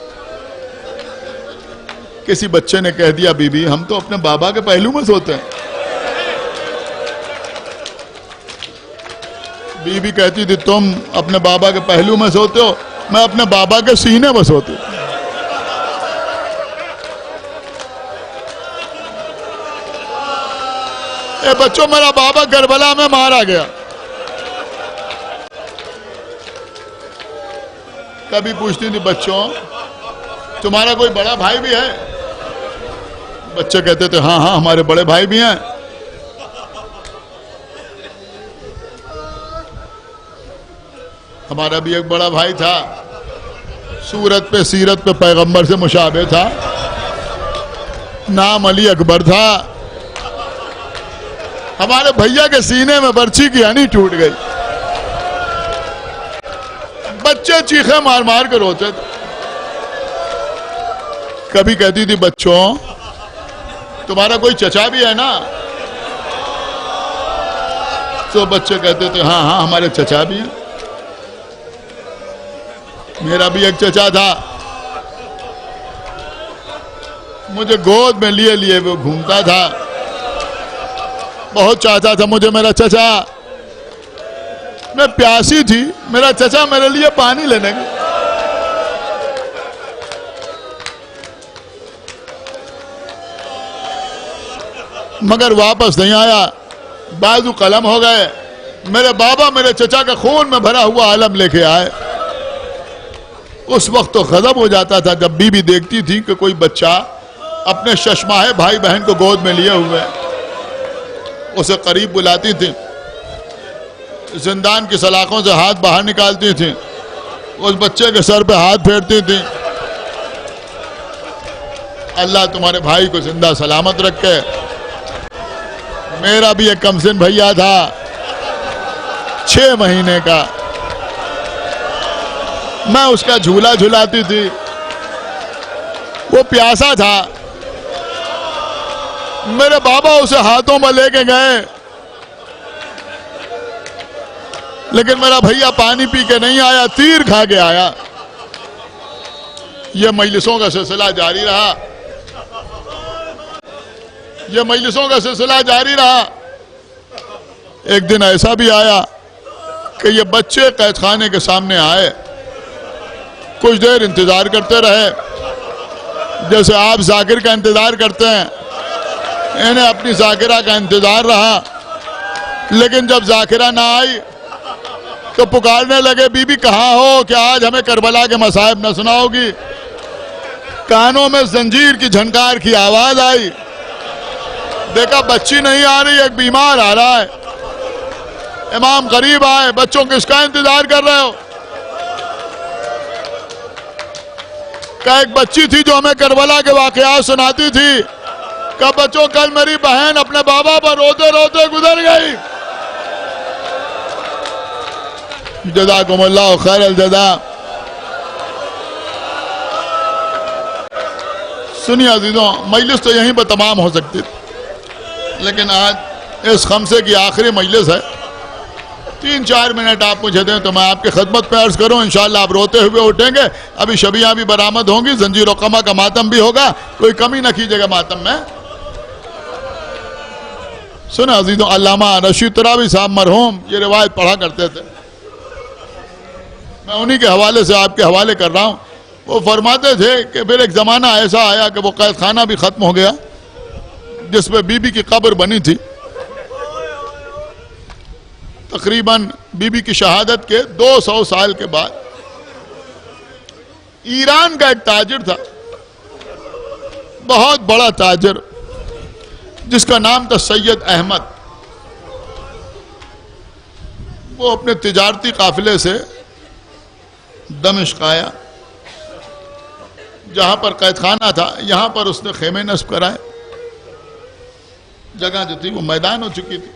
کسی بچے نے کہہ دیا, بی بی ہم تو اپنے بابا کے پہلو میں سوتے ہیں. بی بی کہتی تھی, تم اپنے بابا کے پہلو میں سوتے ہو, میں اپنے بابا کے سینے میں سوتی ہوں. اے بچوں, میرا بابا کربلا میں مارا گیا. کبھی پوچھتی تھی, بچوں تمہارا کوئی بڑا بھائی بھی ہے؟ بچے کہتے تھے, ہاں ہاں ہمارے بڑے بھائی بھی ہیں. ہمارا بھی ایک بڑا بھائی تھا, صورت پہ سیرت پہ پیغمبر سے مشابہ تھا, نام علی اکبر تھا. ہمارے بھیا کے سینے میں برچھی کی ہنی ٹوٹ گئی. بچے چیخیں مار مار کر روتے تھے. کبھی کہتی تھی, بچوں تمہارا کوئی چچا بھی ہے نا؟ تو بچے کہتے تھے, ہاں ہاں ہمارے چچا بھی ہیں. میرا بھی ایک چچا تھا, مجھے گود میں لیے لیے وہ گھومتا تھا. بہت چاہتا تھا مجھے میرا چچا. میں پیاسی تھی, میرا چچا میرے لیے پانی لینے گیا. مگر واپس نہیں آیا. بازو قلم ہو گئے. میرے بابا میرے چچا کا خون میں بھرا ہوا عالم لے کے آئے. اس وقت تو غضب ہو جاتا تھا جب بی بی دیکھتی تھی کہ کوئی بچہ اپنے ششماہے بھائی بہن کو گود میں لیے ہوئے. اسے قریب بلاتی تھی, زندان کی سلاخوں سے ہاتھ باہر نکالتی تھی, اس بچے کے سر پہ ہاتھ پھیرتی تھی. اللہ تمہارے بھائی کو زندہ سلامت رکھے. میرا بھی ایک کمسن بھیا تھا 6 مہینے کا, میں اس کا جھولا جھلاتی تھی. وہ پیاسا تھا, میرے بابا اسے ہاتھوں میں لے کے گئے, لیکن میرا بھیا پانی پی کے نہیں آیا, تیر کھا کے آیا. یہ مجلسوں کا سلسلہ جاری رہا. یہ مجلسوں کا سلسلہ جاری رہا. ایک دن ایسا بھی آیا کہ یہ بچے قید خانے کے سامنے آئے. کچھ دیر انتظار کرتے رہے, جیسے آپ ذاکر کا انتظار کرتے ہیں. انہیں اپنی ذاکرہ کا انتظار رہا, لیکن جب ذاکرہ نہ آئی تو پکارنے لگے, بی بی کہاں ہو, کہ آج ہمیں کربلا کے مصائب نہ سناؤ گی. کانوں میں زنجیر کی جھنکار کی آواز آئی. دیکھا بچی نہیں آ رہی, ایک بیمار آ رہا ہے. امام قریب آئے, بچوں کس کا انتظار کر رہے ہو؟ کہ ایک بچی تھی جو ہمیں کربلا کے واقعات سناتی تھی. کہ بچوں کل میری بہن اپنے بابا پر روتے روتے گزر گئی. جزاکم اللہ خیر الجزا. سنیے عزیزوں, مجلس تو یہیں پر تمام ہو سکتی تھی, لیکن آج اس خمسے کی آخری مجلس ہے. 3-4 منٹ آپ مجھے دیں تو میں آپ کی خدمت پہ عرض کروں. انشاءاللہ آپ روتے ہوئے اٹھیں گے. ابھی شبیہاں بھی برآمد ہوں گی, زنجیر و قمع کا ماتم بھی ہوگا, کوئی کمی نہ کیجیے گا ماتم میں. سنیں عزیزوں, علامہ رشید تراوی صاحب مرحوم یہ روایت پڑھا کرتے تھے. میں انہی کے حوالے سے آپ کے حوالے کر رہا ہوں. وہ فرماتے تھے کہ پھر ایک زمانہ ایسا آیا کہ وہ قید خانہ بھی ختم ہو گیا جس میں بی بی کی قبر بنی تھی. تقریباً بی بی کی شہادت کے 200 سال کے بعد ایران کا ایک تاجر تھا, بہت بڑا تاجر, جس کا نام تھا سید احمد. وہ اپنے تجارتی قافلے سے دمشق آیا, جہاں پر قید خانہ تھا. یہاں پر اس نے خیمے نصب کرائے. جگہ جو تھی وہ میدان ہو چکی تھی.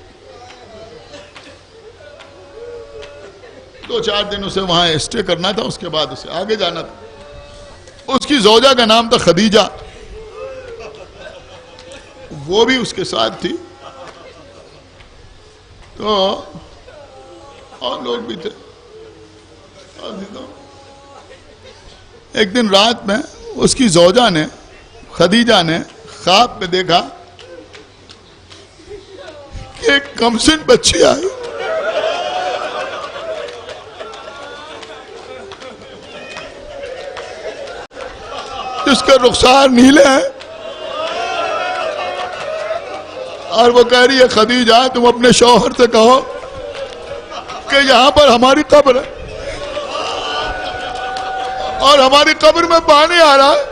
2-4 دن اسے وہاں اسٹے کرنا تھا, اس کے بعد اسے آگے جانا تھا. اس کی زوجہ کا نام تھا خدیجہ, وہ بھی اس کے ساتھ تھی. تو اور لوگ بھی تھے. ایک دن رات میں اس کی زوجہ نے, خدیجہ نے, خواب میں دیکھا کہ ایک کمسن بچی آئی. جس کا رخسار نیلے ہیں, اور وہ کہہ رہی ہے خدیجہ تم اپنے شوہر سے کہو کہ یہاں پر ہماری قبر ہے اور ہماری قبر میں پانی آ رہا ہے,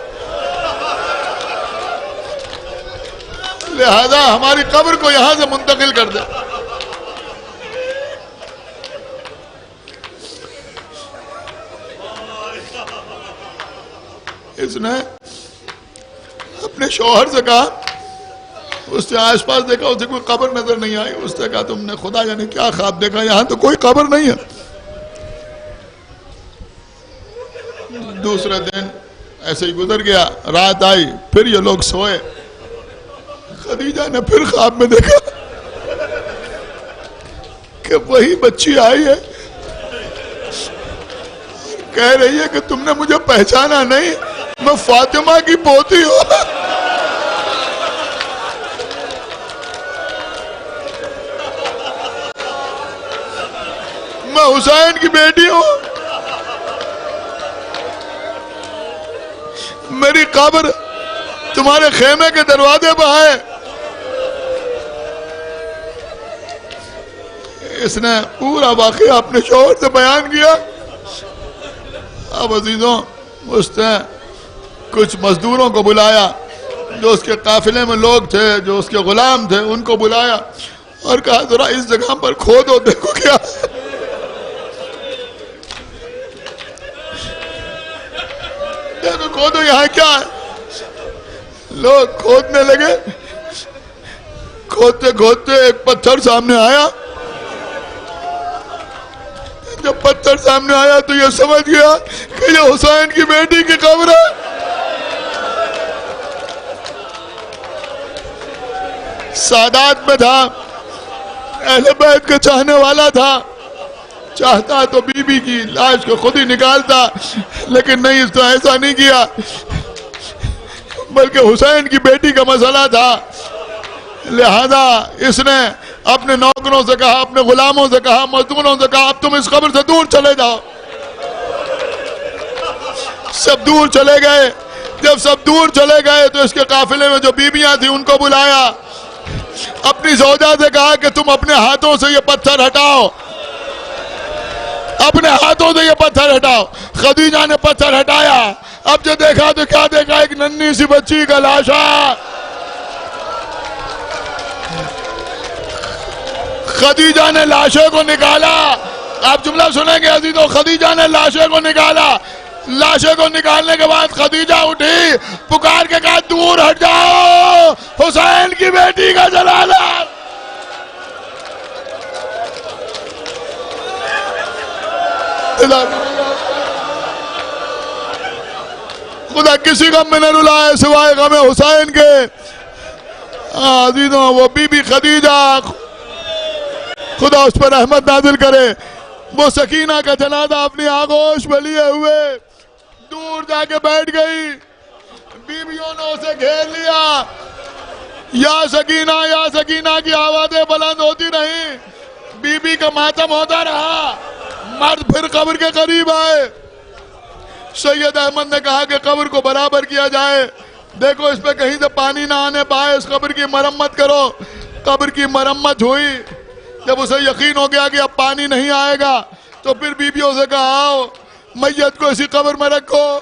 لہذا ہماری قبر کو یہاں سے منتقل کر دے. اس نے اپنے شوہر سے کہا, اس نے آس پاس دیکھا, اسے کوئی قبر نظر نہیں آئی. اس نے کہا تم نے خدا جانے کیا خواب دیکھا, یہاں تو کوئی قبر نہیں ہے. دوسرے دن ایسے ہی گزر گیا, رات آئی, پھر یہ لوگ سوئے. خدیجہ نے پھر خواب میں دیکھا کہ وہی بچی آئی ہے, کہہ رہی ہے کہ تم نے مجھے پہچانا نہیں, میں فاطمہ کی پوتی ہوں. میں حسین کی بیٹی ہوں, میری قبر تمہارے خیمے کے دروازے پہ ہے. اس نے پورا واقعہ اپنے شوہر سے بیان کیا. اب عزیزوں اس نے کچھ مزدوروں کو بلایا جو اس کے قافلے میں لوگ تھے, جو اس کے غلام تھے, ان کو بلایا اور کہا ذرا اس جگہ پر کھودو دیکھو کیا دیکھو کھودو یہاں کیا ہے. لوگ کھودنے لگے. کھودتے کھودتے ایک پتھر سامنے آیا. جب پتھر سامنے آیا تو یہ سمجھ گیا کہ یہ حسین کی بیٹی کی قبر ہے. سادات میں تھا, اہل بیت کے چاہنے والا تھا, چاہتا تو بی بی کی لاش کو خود ہی نکالتا, لیکن نہیں, اس نے ایسا نہیں کیا, بلکہ حسین کی بیٹی کا مسئلہ تھا. لہذا اس نے اپنے نوکروں سے کہا, اپنے غلاموں سے کہا, مزدوروں سے کہا, اب تم اس قبر سے دور چلے جاؤ. سب دور چلے گئے. جب سب دور چلے گئے تو اس کے قافلے میں جو بیویاں تھیں ان کو بلایا. اپنی زوجہ سے کہا کہ تم اپنے ہاتھوں سے یہ پتھر ہٹاؤ, اپنے ہاتھوں سے یہ پتھر ہٹاؤ. خدیجہ نے پتھر ہٹایا. اب جو دیکھا تو کیا دیکھا, ایک ننھی سی بچی کا لاشا. خدیجہ نے لاشے کو نکالا. آپ جملہ سنیں گے عزیزوں, خدیجہ نے لاشے کو نکالا. لاشے کو نکالنے کے بعد خدیجہ اٹھی, پکار کے کہا دور ہٹ جاؤ, حسین کی بیٹی کا جنازہ. خدا کسی غم میں نہ رلائے سوائے غم حسین کے. عزیزوں وہ بی بی خدیجہ, خدا اس پر رحمت نازل کرے, وہ سکینہ کا جنازہ اپنی آغوش میں لیے ہوئے دور جا کے بیٹھ گئی. بیویوں نے اسے گھیر لیا. یا سکینہ کی آوازیں بلند ہوتی رہیں. بی بی کا ماتم ہوتا رہا. مرد پھر قبر کے قریب آئے. سید احمد نے کہا کہ قبر کو برابر کیا جائے. دیکھو اس پہ کہیں سے پانی نہ آنے پائے, اس قبر کی مرمت کرو. قبر کی مرمت ہوئی. جب اسے یقین ہو گیا کہ اب پانی نہیں آئے گا تو پھر بیویوں سے کہا آؤ میت کو اسی قبر میں رکھو.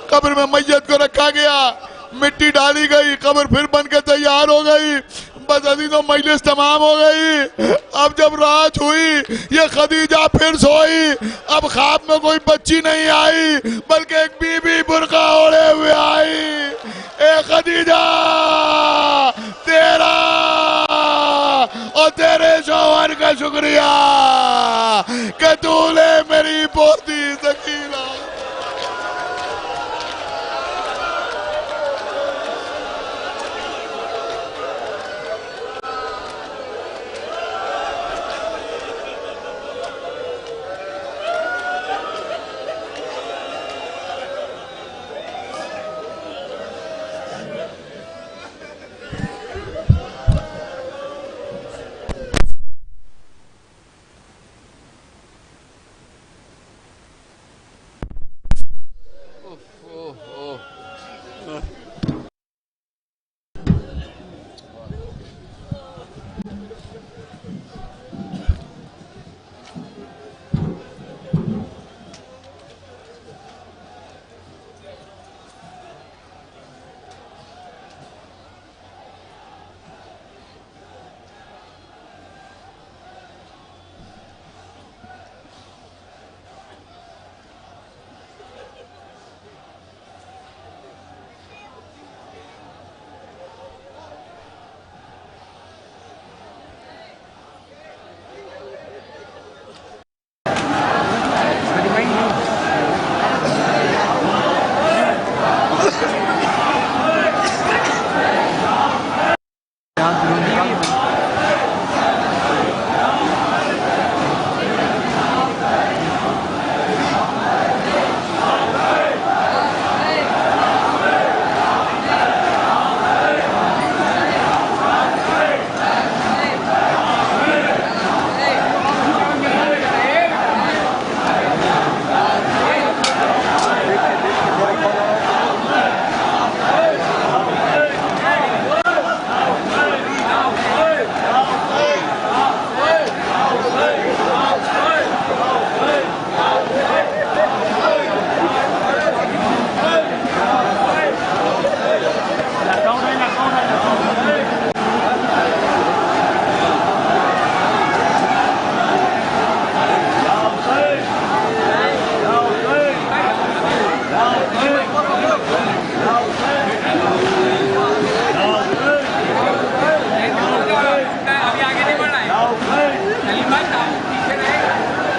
قبر میں میت کو رکھا گیا, مٹی ڈالی گئی, قبر پھر بن کے تیار ہو گئی. بس عزیزوں مجلس تمام ہو گئی. اب جب رات ہوئی یہ خدیجہ پھر سوئی. اب خواب میں کوئی بچی نہیں آئی بلکہ ایک بی بی برقع اوڑے ہوئے آئی. اے خدیجہ تیرا اور تیرے شوہر کا شکریہ کہ تو نے میری پوتی سکینہ.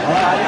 Sakina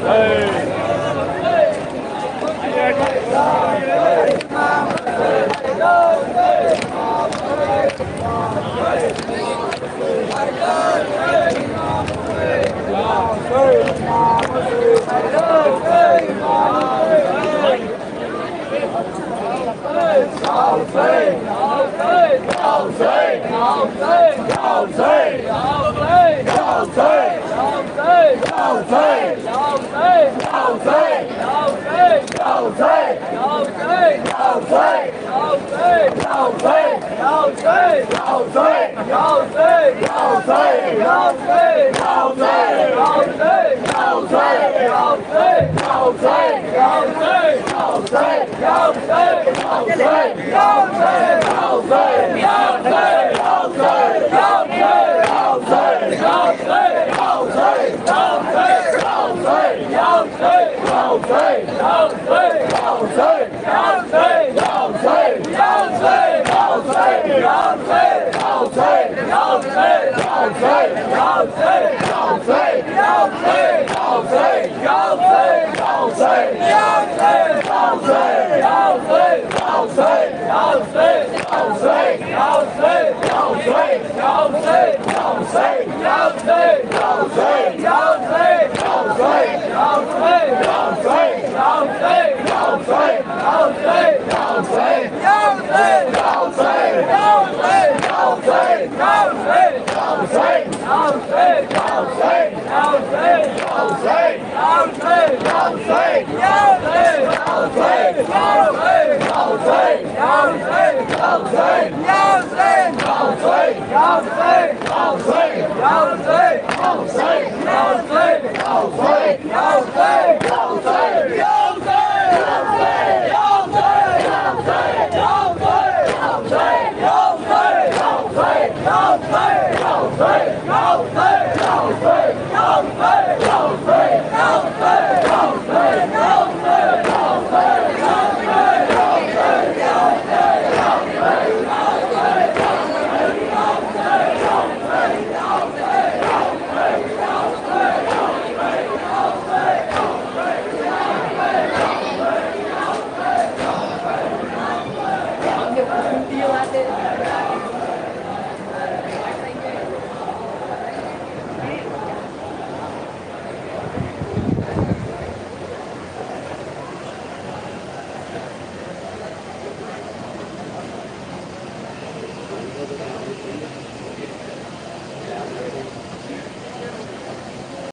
Hey! Dia